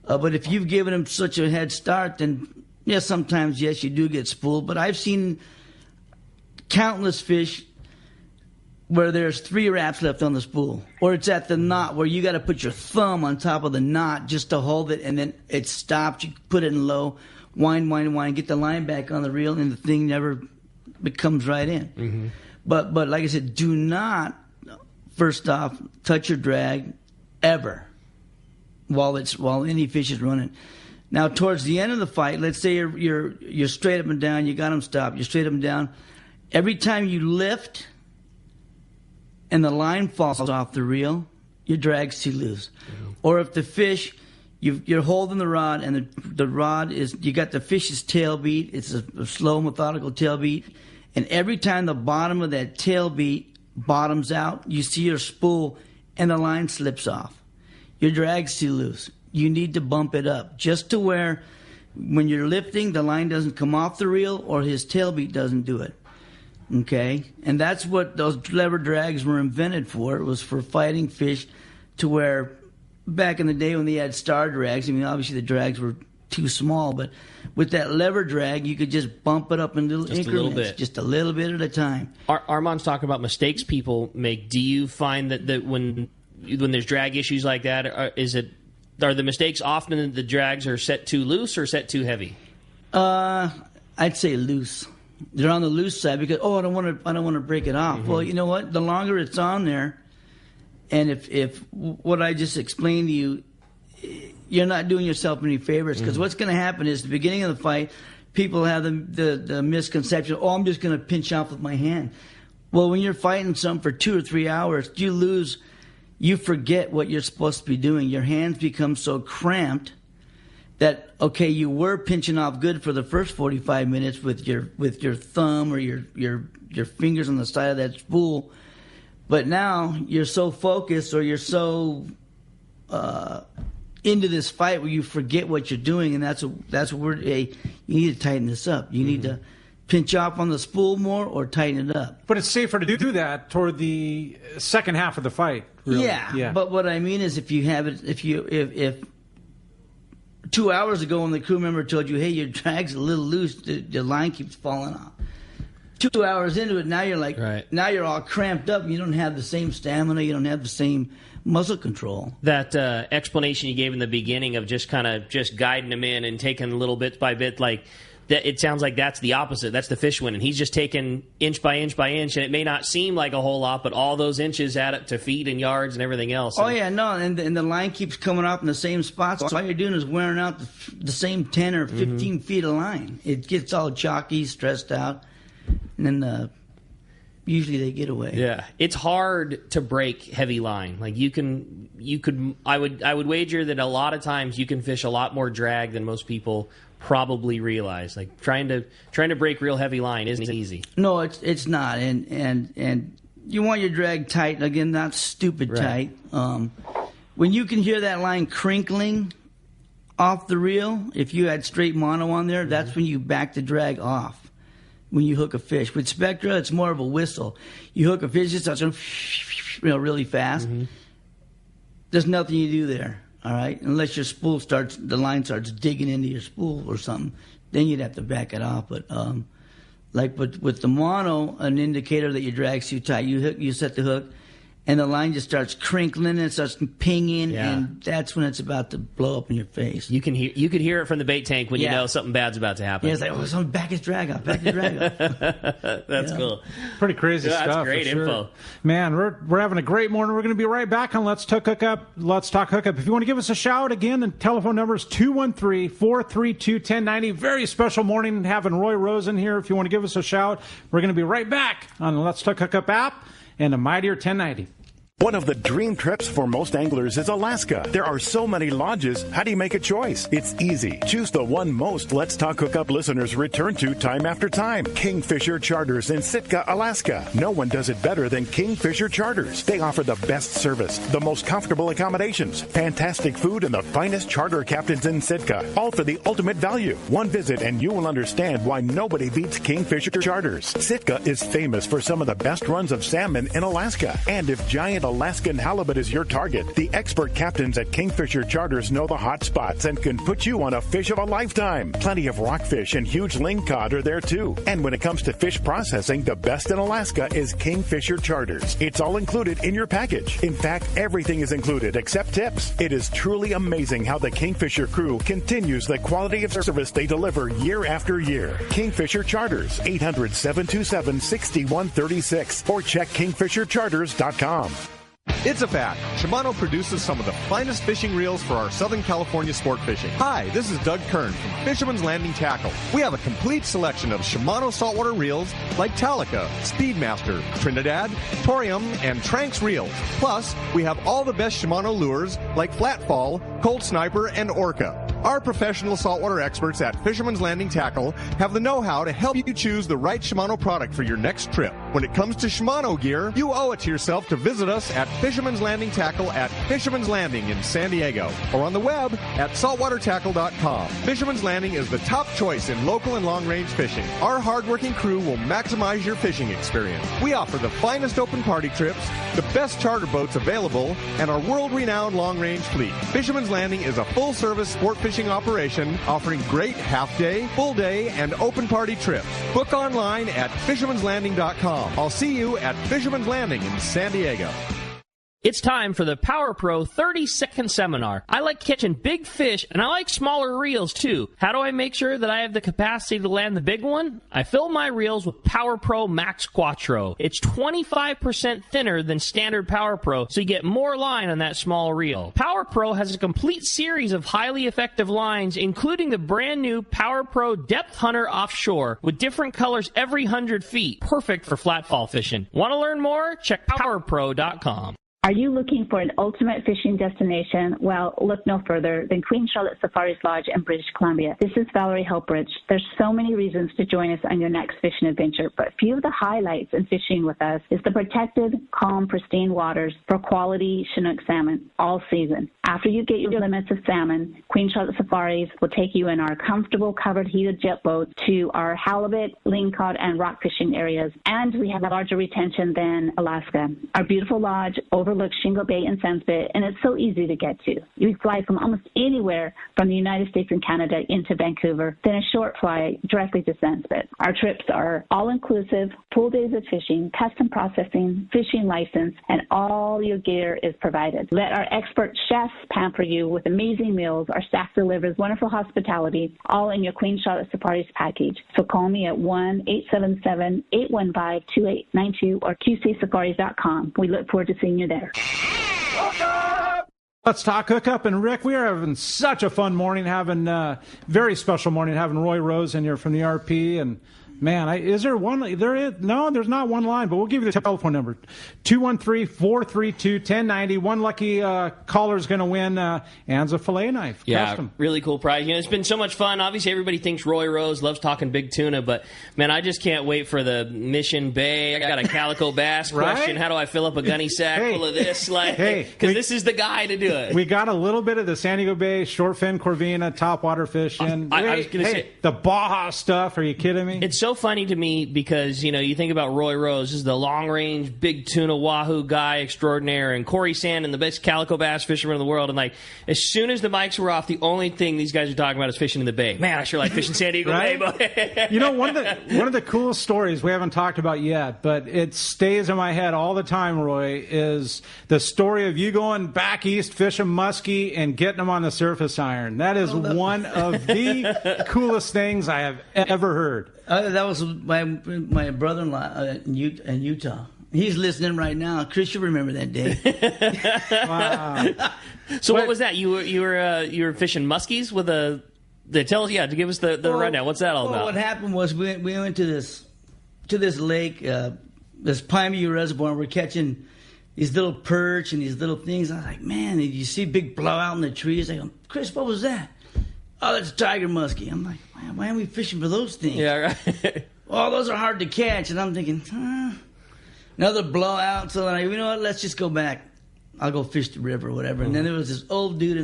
But if you've given him such a head start, then sometimes you do get spooled. But I've seen countless fish where there's 3 wraps left on the spool, or it's at the knot where you got to put your thumb on top of the knot just to hold it, and then it stops. You put it in low, wind, get the line back on the reel, and the thing never comes right in. Mm-hmm. But like I said, do not, first off, touch your drag ever while any fish is running. Now, towards the end of the fight, let's say you're straight up and down, you got them stopped, you're straight up and down. Every time you lift and the line falls off the reel, your drag's too loose. Mm-hmm. Or if the fish, you're holding the rod, and the rod is, you got the fish's tail beat, it's a slow, methodical tail beat, and every time the bottom of that tail beat bottoms out, you see your spool and the line slips off. Your drag's too loose. You need to bump it up just to where when you're lifting, the line doesn't come off the reel or his tail beat doesn't do it. Okay? And that's what those lever drags were invented for. It was for fighting fish, to where back in the day when they had star drags, obviously the drags were too small, but with that lever drag, you could just bump it up in little increments, just a little bit at a time. Armand's talking about mistakes people make. Do you find that when there's drag issues like that, are the mistakes often that the drags are set too loose or set too heavy? I'd say loose. They're on the loose side because I don't want to break it off. Mm-hmm. Well, you know what? The longer it's on there, and if what I just explained to you, you're not doing yourself any favors, because what's going to happen is, the beginning of the fight, people have the misconception, I'm just going to pinch off with my hand. Well, when you're fighting something for 2 or 3 hours, you forget what you're supposed to be doing. Your hands become so cramped that, okay, you were pinching off good for the first 45 minutes with your thumb or your fingers on the side of that spool, but now you're so focused, or you're so into this fight where you forget what you're doing, and that's where you need to tighten this up. You need to pinch off on the spool more or tighten it up. But it's safer to do that toward the second half of the fight. Really. Yeah. But what I mean is, if 2 hours ago when the crew member told you, hey, your drag's a little loose, the line keeps falling off. 2 hours into it, now you're like, now you're all cramped up. You don't have the same stamina. You don't have the same muscle control. That explanation you gave in the beginning of just guiding him in and taking little bit by bit, like that, it sounds like that's the opposite. That's the fish winning. He's just taking inch by inch by inch, and it may not seem like a whole lot, but all those inches add up to feet and yards and everything else. And the line keeps coming off in the same spots. So all you're doing is wearing out the same 10 or 15 feet of line. It gets all chalky, stressed out, and then usually they get away. Yeah, it's hard to break heavy line. Like I would wager that a lot of times you can fish a lot more drag than most people probably realize. Like trying to break real heavy line isn't easy. No, it's not. And you want your drag tight, again, not stupid tight. When you can hear that line crinkling off the reel, if you had straight mono on there, that's when you back the drag off. When you hook a fish. With Spectra, it's more of a whistle. You hook a fish, it starts going really fast. Mm-hmm. There's nothing you do there, all right? Unless your spool the line starts digging into your spool or something, then you'd have to back it off. But with the mono, an indicator that your drag's too tight, you set the hook, and the line just starts crinkling and it starts pinging, and that's when it's about to blow up in your face. You could hear it from the bait tank when you know something bad's about to happen. Yeah, it's like, oh, someone back his drag off. That's cool. Pretty crazy stuff. That's great info. Man, we're having a great morning. We're going to be right back on Let's Talk Hookup. Let's Talk Hookup. If you want to give us a shout again, the telephone number is 213-432-1090. Very special morning having Roy Rosen here. If you want to give us a shout, we're going to be right back on the Let's Talk Hookup app and a Mightier 1090. One of the dream trips for most anglers is Alaska. There are so many lodges. How do you make a choice? It's easy. Choose the one most Let's Talk Hookup listeners return to time after time. Kingfisher Charters in Sitka, Alaska. No one does it better than Kingfisher Charters. They offer the best service, the most comfortable accommodations, fantastic food, and the finest charter captains in Sitka. All for the ultimate value. One visit and you will understand why nobody beats Kingfisher Charters. Sitka is famous for some of the best runs of salmon in Alaska. And if giant Alaskan halibut is your target, the expert captains at Kingfisher Charters know the hot spots and can put you on a fish of a lifetime. Plenty of rockfish and huge lingcod are there too. And when it comes to fish processing, the best in Alaska is Kingfisher Charters. It's all included in your package. In fact, everything is included except tips. It is truly amazing how the Kingfisher crew continues the quality of service they deliver year after year. Kingfisher Charters, 800-727-6136 or check kingfishercharters.com. It's a fact. Shimano produces some of the finest fishing reels for our Southern California sport fishing. Hi, this is Doug Kern from Fisherman's Landing Tackle. We have a complete selection of Shimano saltwater reels like Talica, Speedmaster, Trinidad, Torium, and Tranx reels. Plus, we have all the best Shimano lures like Flatfall, Cold Sniper, and Orca. Our professional saltwater experts at Fisherman's Landing Tackle have the know-how to help you choose the right Shimano product for your next trip. When it comes to Shimano gear, you owe it to yourself to visit us at Fisherman's Landing Tackle at Fisherman's Landing in San Diego or on the web at saltwatertackle.com. Fisherman's Landing is the top choice in local and long-range fishing. Our hard-working crew will maximize your fishing experience. We offer the finest open party trips, the best charter boats available, and our world-renowned long-range fleet. Fisherman's Landing is a full-service sport fishing operation offering great half-day, full-day, and open party trips. Book online at fishermanslanding.com. I'll see you at Fisherman's Landing in San Diego. It's time for the Power Pro 30-second seminar. I like catching big fish, and I like smaller reels, too. How do I make sure that I have the capacity to land the big one? I fill my reels with Power Pro Max Quattro. It's 25% thinner than standard Power Pro, so you get more line on that small reel. Power Pro has a complete series of highly effective lines, including the brand new Power Pro Depth Hunter Offshore, with different colors every 100 feet. Perfect for flatfall fishing. Want to learn more? Check PowerPro.com. Are you looking for an ultimate fishing destination? Well, look no further than Queen Charlotte Safari Lodge in British Columbia. This is Valerie Helpridge. There's so many reasons to join us on your next fishing adventure, but a few of the highlights in fishing with us is the protected, calm, pristine waters for quality Chinook salmon all season. After you get your limits of salmon, Queen Charlotte Safaris will take you in our comfortable covered heated jet boats to our halibut, lingcod, and rock fishing areas, and we have a larger retention than Alaska. Our beautiful lodge overlooks Shingle Bay and Sandspit, and it's so easy to get to. You fly from almost anywhere from the United States and Canada into Vancouver, then a short flight directly to Sandspit. Our trips are all-inclusive, full days of fishing, custom processing, fishing license, and all your gear is provided. Let our expert chefs pamper you with amazing meals. Our staff delivers wonderful hospitality, all in your Queen Charlotte Safaris package. So call me at 1-877-815-2892 or qcsafaris.com. We look forward to seeing you there. Let's talk hookup. And Rick, we are having such a fun morning, having a very special morning, having Roy Rose in here from the RP. And man, is there one? No, there's not one line, but we'll give you the telephone number: 213-432-1090. One lucky caller is going to win Anza fillet knife. Yeah, custom. Really cool prize. It's been so much fun. Obviously, everybody thinks Roy Rose loves talking big tuna, but man, I just can't wait for the Mission Bay. I got a calico bass question. How do I fill up a gunny sack full of this? Because this is the guy to do it. We got a little bit of the San Diego Bay short fin Corvina topwater fishing. I was going to say the Baja stuff. Are you kidding me? It's so so funny to me because, you think about Roy Rose, this is the long-range, big tuna wahoo guy extraordinaire, and Corey Sandin, the best calico bass fisherman in the world. And, as soon as the mics were off, the only thing these guys are talking about is fishing in the bay. Man, I sure like fishing San Diego Bay. One of the coolest stories we haven't talked about yet, but it stays in my head all the time, Roy, is the story of you going back east fishing muskie and getting them on the surface iron. That is one of the coolest things I have ever heard. That was my brother-in-law in Utah. He's listening right now. Chris, you remember that day? Wow. So what was that? You were fishing muskies with a. Tell us, to give us the rundown. What's that all about? What happened was we went to this lake, this Pine View Reservoir, and we're catching these little perch and these little things. I was like, man, did you see big blowout in the trees? I go, Chris, what was that? Oh, that's tiger muskie. I'm like, man, why aren't we fishing for those things? Yeah, right. Well, those are hard to catch. And I'm thinking, another blowout. So I'm like, you know what? Let's just go back. I'll go fish the river or whatever. And then there was this old dude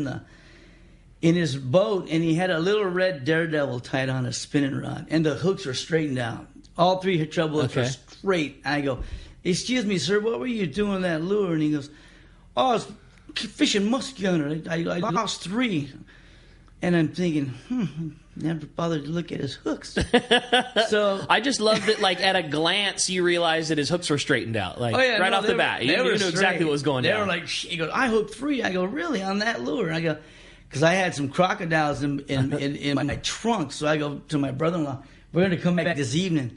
in his boat, and he had a little red daredevil tied on a spinning rod, and the hooks were straightened out. All three treble hooks were straight. I go, excuse me, sir, what were you doing with that lure? And he goes, oh, I was fishing muskie on it. I lost 3. And I'm thinking, never bothered to look at his hooks. So I just love that, at a glance, you realize that his hooks were straightened out, right off the bat. You knew exactly what was going down. They were like, he goes, I hooked 3. I go, really, on that lure? I go, because I had some crocodiles in my trunk. So I go to my brother-in-law, we're going to come back this evening,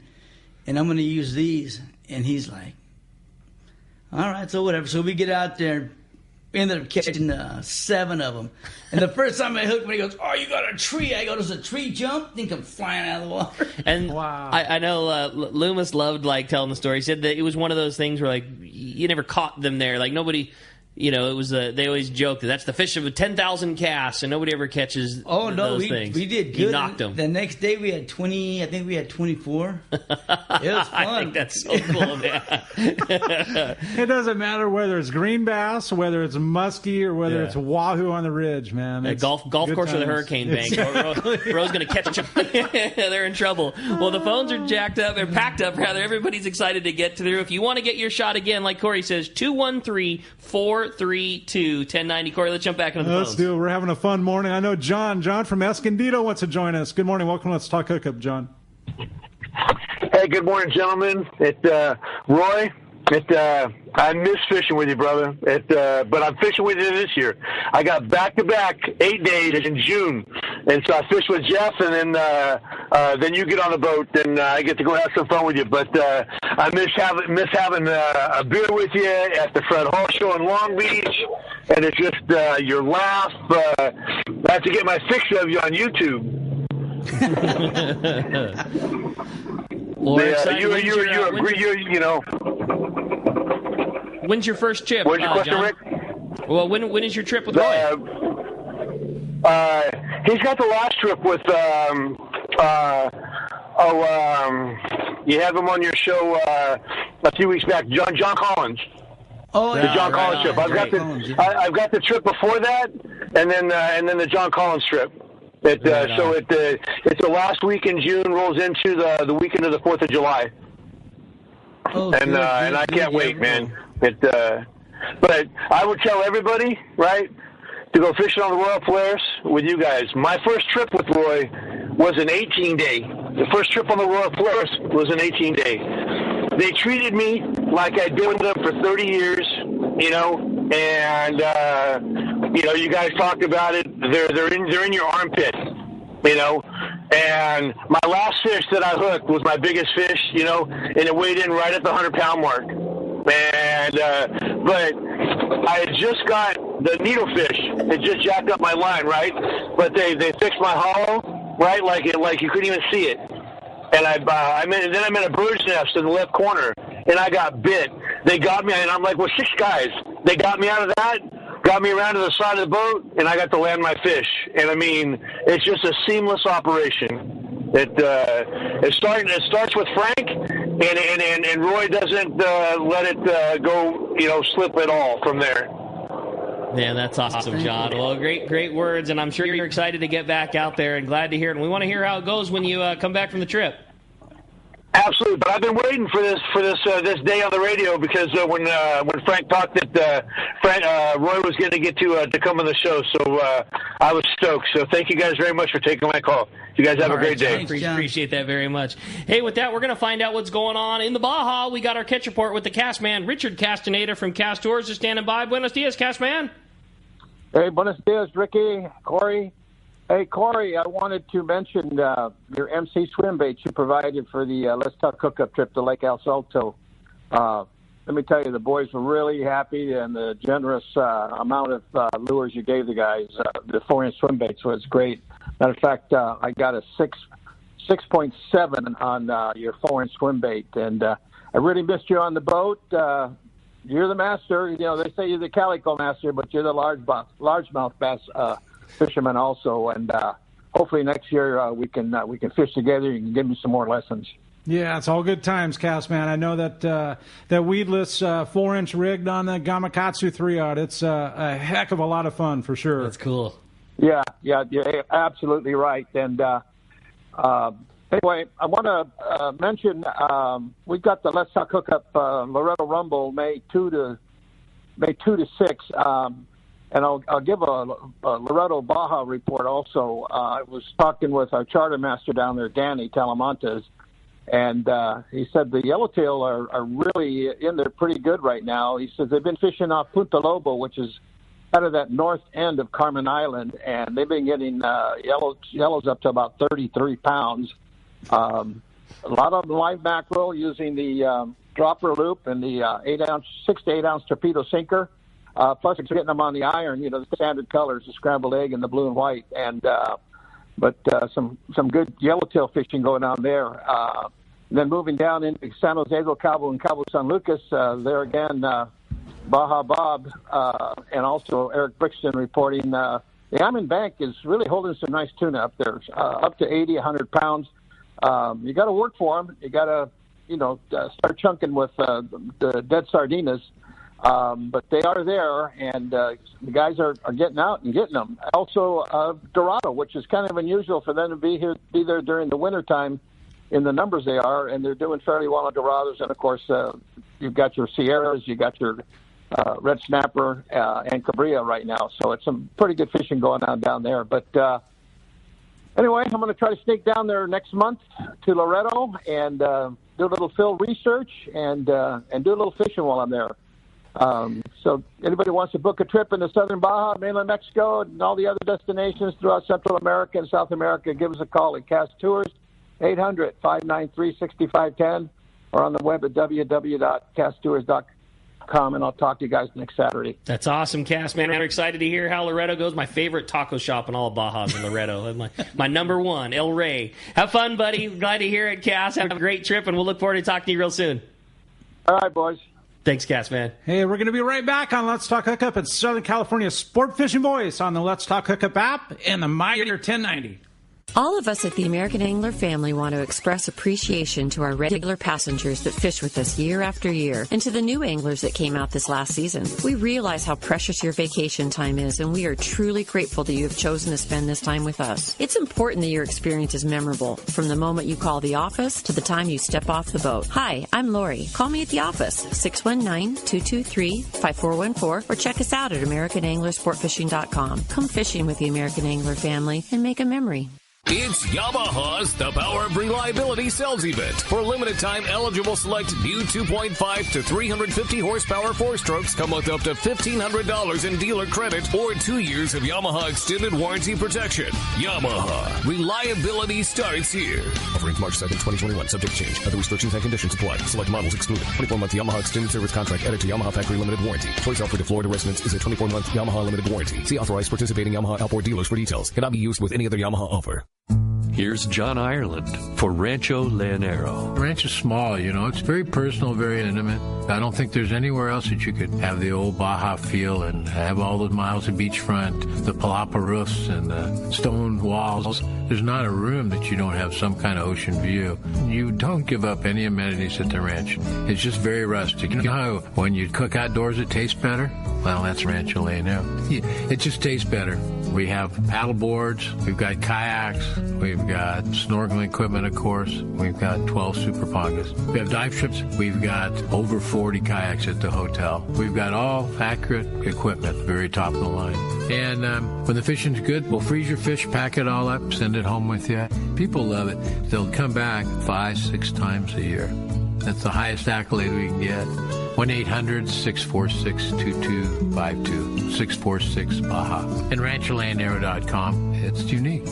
and I'm going to use these. And he's like, all right, so whatever. So we get out there. We ended up catching 7 of them. And the first time I hooked him, he goes, oh, you got a tree. I go, does a tree jump? Think I'm flying out of the water. And wow. I know Loomis loved telling the story. He said that it was one of those things where you never caught them there. Nobody, it was they always joke that that's the fish of 10,000 casts, and nobody ever catches those things. We did good. You knocked them. The next day we had 20, I think we had 24. It was fun. I think that's so cool, man. It doesn't matter whether it's green bass, whether it's muskie, or whether it's wahoo on the ridge, man. Golf course or the hurricane bank. Exactly. Ro's going to catch them. They're in trouble. Well, the phones are jacked up, or packed up, rather. Everybody's excited to get through. If you want to get your shot again, like Corey says, 213-432-1090. Corey, let's jump back into the phones. Let's do it. We're having a fun morning. I know John from Escondido wants to join us. Good morning. Welcome to Let's Talk Hookup, John. Hey, good morning, gentlemen. Roy, I miss fishing with you, brother. But I'm fishing with you this year. I got back-to-back 8 days in June, and so I fished with Jeff, and then you get on the boat, and I get to go have some fun with you. But I miss having a beer with you at the Fred Hall Show in Long Beach, and it's just your laugh. I have to get my fix of you on YouTube. When's your first trip? What's your question, John? Rick? Well, when is your trip with Roy? He's got the last trip with. You have him on your show a few weeks back, John Collins. Oh, the John Collins trip. I've got the trip before that, and then the John Collins trip. It's the last week in June, rolls into the weekend of the 4th of July. And I can't wait, man. But I would tell everybody, right, to go fishing on the Royal Polaris with you guys. My first trip with Roy was an 18-day. The first trip on the Royal Polaris was an 18-day. They treated me like I'd been with them for 30 years, and you guys talked about it. They're in your armpit, And my last fish that I hooked was my biggest fish, and it weighed in right at the 100-pound mark. And but I had just got the needlefish. It just jacked up my line, right? But they fixed my hollow, right, like you couldn't even see it. And I'm in a bird's nest in the left corner, and I got bit. They got me, and I'm like, 6 guys. They got me out of that, got me around to the side of the boat, and I got to land my fish. And I mean, it's just a seamless operation. It starts with Frank, and Roy doesn't let it go, slip at all from there. Man, that's awesome, John. Well, great words, and I'm sure you're excited to get back out there and glad to hear it. And we want to hear how it goes when you come back from the trip. Absolutely, but I've been waiting for this day on the radio because when Frank talked that Roy was going to get to come on the show, so I was stoked. So thank you guys very much for taking my call. You guys have a great day. Appreciate that very much. Hey, with that, we're going to find out what's going on in the Baja. We got our catch report with the cast man, Richard Castaneda from Cast Tours, just standing by. Buenos dias, cast man. Hey, buenos dias, Ricky, Corey. Hey, Corey, I wanted to mention your MC swim baits you provided for the Let's Talk Hookup trip to Lake El Salto. Let me tell you, the boys were really happy, and the generous amount of lures you gave the guys, the 4-inch swim baits, was great. Matter of fact, I got a 6.7 on your 4-inch swim bait, and I really missed you on the boat. You're the master. You know, they say you're the calico master, but you're the largemouth bass fisherman also, and hopefully next year we can fish together. You can give me some more lessons. Yeah, it's all good times, cast man. I know that that weedless 4-inch rigged on the Gamakatsu 3-aught. It's a heck of a lot of fun for sure. That's cool. Yeah, you're absolutely right. And anyway, I want to mention we've got the Let's Talk Hookup Loretto Rumble May 2 to 6. And I'll give a Loretto Baja report also. I was talking with our charter master down there, Danny Talamontes, and he said the yellowtail are really in there pretty good right now. He says they've been fishing off Punta Lobo, which is out of that north end of Carmen Island, and they've been getting yellows up to about 33 pounds. A lot of them live mackerel using the dropper loop and the 6 to 8 ounce torpedo sinker. Plus, it's getting them on the iron, you know, the standard colors, the scrambled egg and the blue and white, and but some good yellowtail fishing going on there. Then moving down into San Jose del Cabo and Cabo San Lucas, there again, Baja Bob and also Eric Brixton reporting the Almond Bank is really holding some nice tuna up there, up to 80, 100 pounds. You got to work for them. You got to, start chunking with the dead sardinas. But they are there, and the guys are getting out and getting them. Also, Dorado, which is kind of unusual for them to be there during the wintertime in the numbers they are, and they're doing fairly well on Dorados. And, of course, you've got your Sierras, you got your Red Snapper and Cabrilla right now. So it's some pretty good fishing going on down there. But anyway, I'm going to try to sneak down there next month to Loretto and do a little field research and do a little fishing while I'm there. So anybody wants to book a trip in the southern Baja, mainland Mexico, and all the other destinations throughout Central America and South America, give us a call at Cast Tours, 800-593-6510, or on the web at www.casttours.com, and I'll talk to you guys next Saturday. That's awesome, Cast, man. I'm excited to hear how Loretto goes. My favorite taco shop in all of Baja is in Loretto. my number one, El Rey. Have fun, buddy. Glad to hear it, Cast. Have a great trip, and we'll look forward to talking to you real soon. All right, boys. Thanks, Cass, man. Hey, we're going to be right back on Let's Talk Hookup. It's Southern California's sport fishing voice on the Let's Talk Hookup app and the Mitre 1090. All of us at the American Angler family want to express appreciation to our regular passengers that fish with us year after year, and to the new anglers that came out this last season. We realize how precious your vacation time is, and we are truly grateful that you have chosen to spend this time with us. It's important that your experience is memorable, from the moment you call the office to the time you step off the boat. Hi, I'm Lori. Call me at the office, 619-223-5414, or check us out at AmericanAnglerSportFishing.com. Come fishing with the American Angler family and make a memory. It's Yamaha's The Power of Reliability sales event. For limited time, eligible select new 2.5 to 350 horsepower 4-strokes come with up to $1,500 in dealer credit or 2 years of Yamaha extended warranty protection. Yamaha. Reliability starts here. Offering March 2nd, 2021. Subject to change. Other restrictions and conditions apply. Select models excluded. 24-month Yamaha extended service contract added to Yamaha factory limited warranty. Choice offered to Florida residents is a 24-month Yamaha limited warranty. See authorized participating Yamaha outboard dealers for details. Cannot be used with any other Yamaha offer. Here's John Ireland for Rancho Leonero. The ranch is small, it's very personal, very intimate. I don't think there's anywhere else that you could have the old Baja feel and have all those miles of beachfront, the palapa roofs and the stone walls. There's not a room that you don't have some kind of ocean view. You don't give up any amenities at the ranch. It's just very rustic. You know how when you cook outdoors it tastes better? Well, that's Rancho Leonero. It just tastes better. We have paddle boards, we've got kayaks, we've got snorkeling equipment, of course. We've got 12 super pongas. We have dive trips. We've got over 40 kayaks at the hotel. We've got all accurate equipment, very top of the line. And when the fishing's good, we'll freeze your fish, pack it all up, send it home with you. People love it. They'll come back 5-6 times a year. That's the highest accolade we can get. 1-800-646-2252, 646-BAJA. And RanchoLandAero.com. It's unique.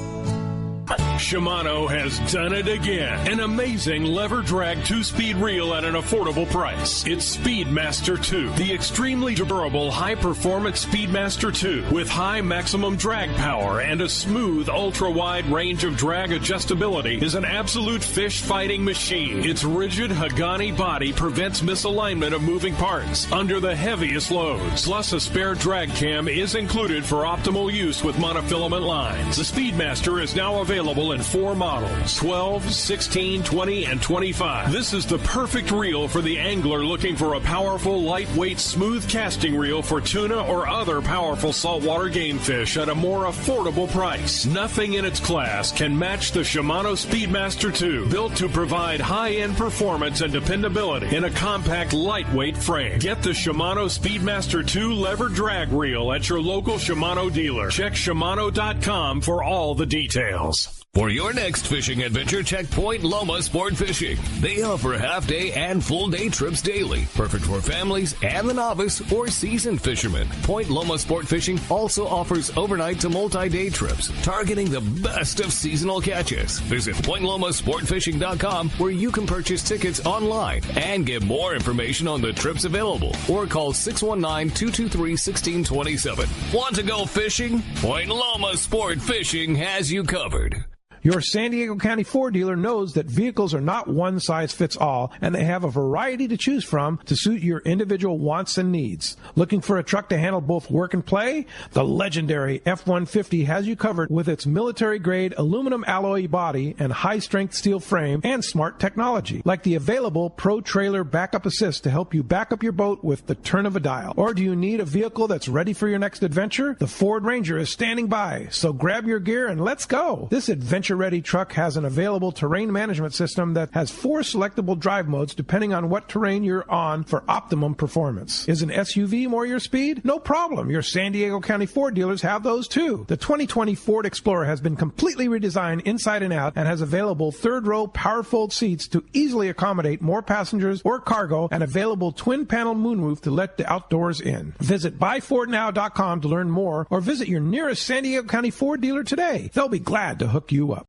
Shimano has done it again. An amazing lever drag 2-speed reel at an affordable price. It's Speedmaster 2, the extremely durable high-performance Speedmaster 2 with high maximum drag power and a smooth ultra-wide range of drag adjustability is an absolute fish-fighting machine. Its rigid Hagani body prevents misalignment of moving parts under the heaviest loads. Plus, a spare drag cam is included for optimal use with monofilament lines. The Speedmaster is now available in 4 models, 12, 16, 20, and 25. This is the perfect reel for the angler looking for a powerful, lightweight, smooth casting reel for tuna or other powerful saltwater game fish at a more affordable price. Nothing in its class can match the Shimano Speedmaster 2, built to provide high-end performance and dependability in a compact, lightweight frame. Get the Shimano Speedmaster 2 lever drag reel at your local Shimano dealer. Check Shimano.com for all the details. For your next fishing adventure, check Point Loma Sport Fishing. They offer half-day and full-day trips daily, perfect for families and the novice or seasoned fishermen. Point Loma Sport Fishing also offers overnight to multi-day trips, targeting the best of seasonal catches. Visit PointLomaSportFishing.com, where you can purchase tickets online and get more information on the trips available, or call 619-223-1627. Want to go fishing? Point Loma Sport Fishing has you covered. Your San Diego County Ford dealer knows that vehicles are not one size fits all, and they have a variety to choose from to suit your individual wants and needs. Looking for a truck to handle both work and play? The legendary F-150 has you covered with its military-grade aluminum alloy body and high-strength steel frame and smart technology, like the available Pro Trailer Backup Assist to help you back up your boat with the turn of a dial. Or do you need a vehicle that's ready for your next adventure? The Ford Ranger is standing by, so grab your gear and let's go. This adventure-ready truck has an available terrain management system that has 4 selectable drive modes depending on what terrain you're on for optimum performance. Is an SUV more your speed? No problem. Your San Diego County Ford dealers have those too. The 2020 Ford Explorer has been completely redesigned inside and out and has available third-row power-fold seats to easily accommodate more passengers or cargo and available twin-panel moonroof to let the outdoors in. Visit buyfordnow.com to learn more or visit your nearest San Diego County Ford dealer today. They'll be glad to hook you up.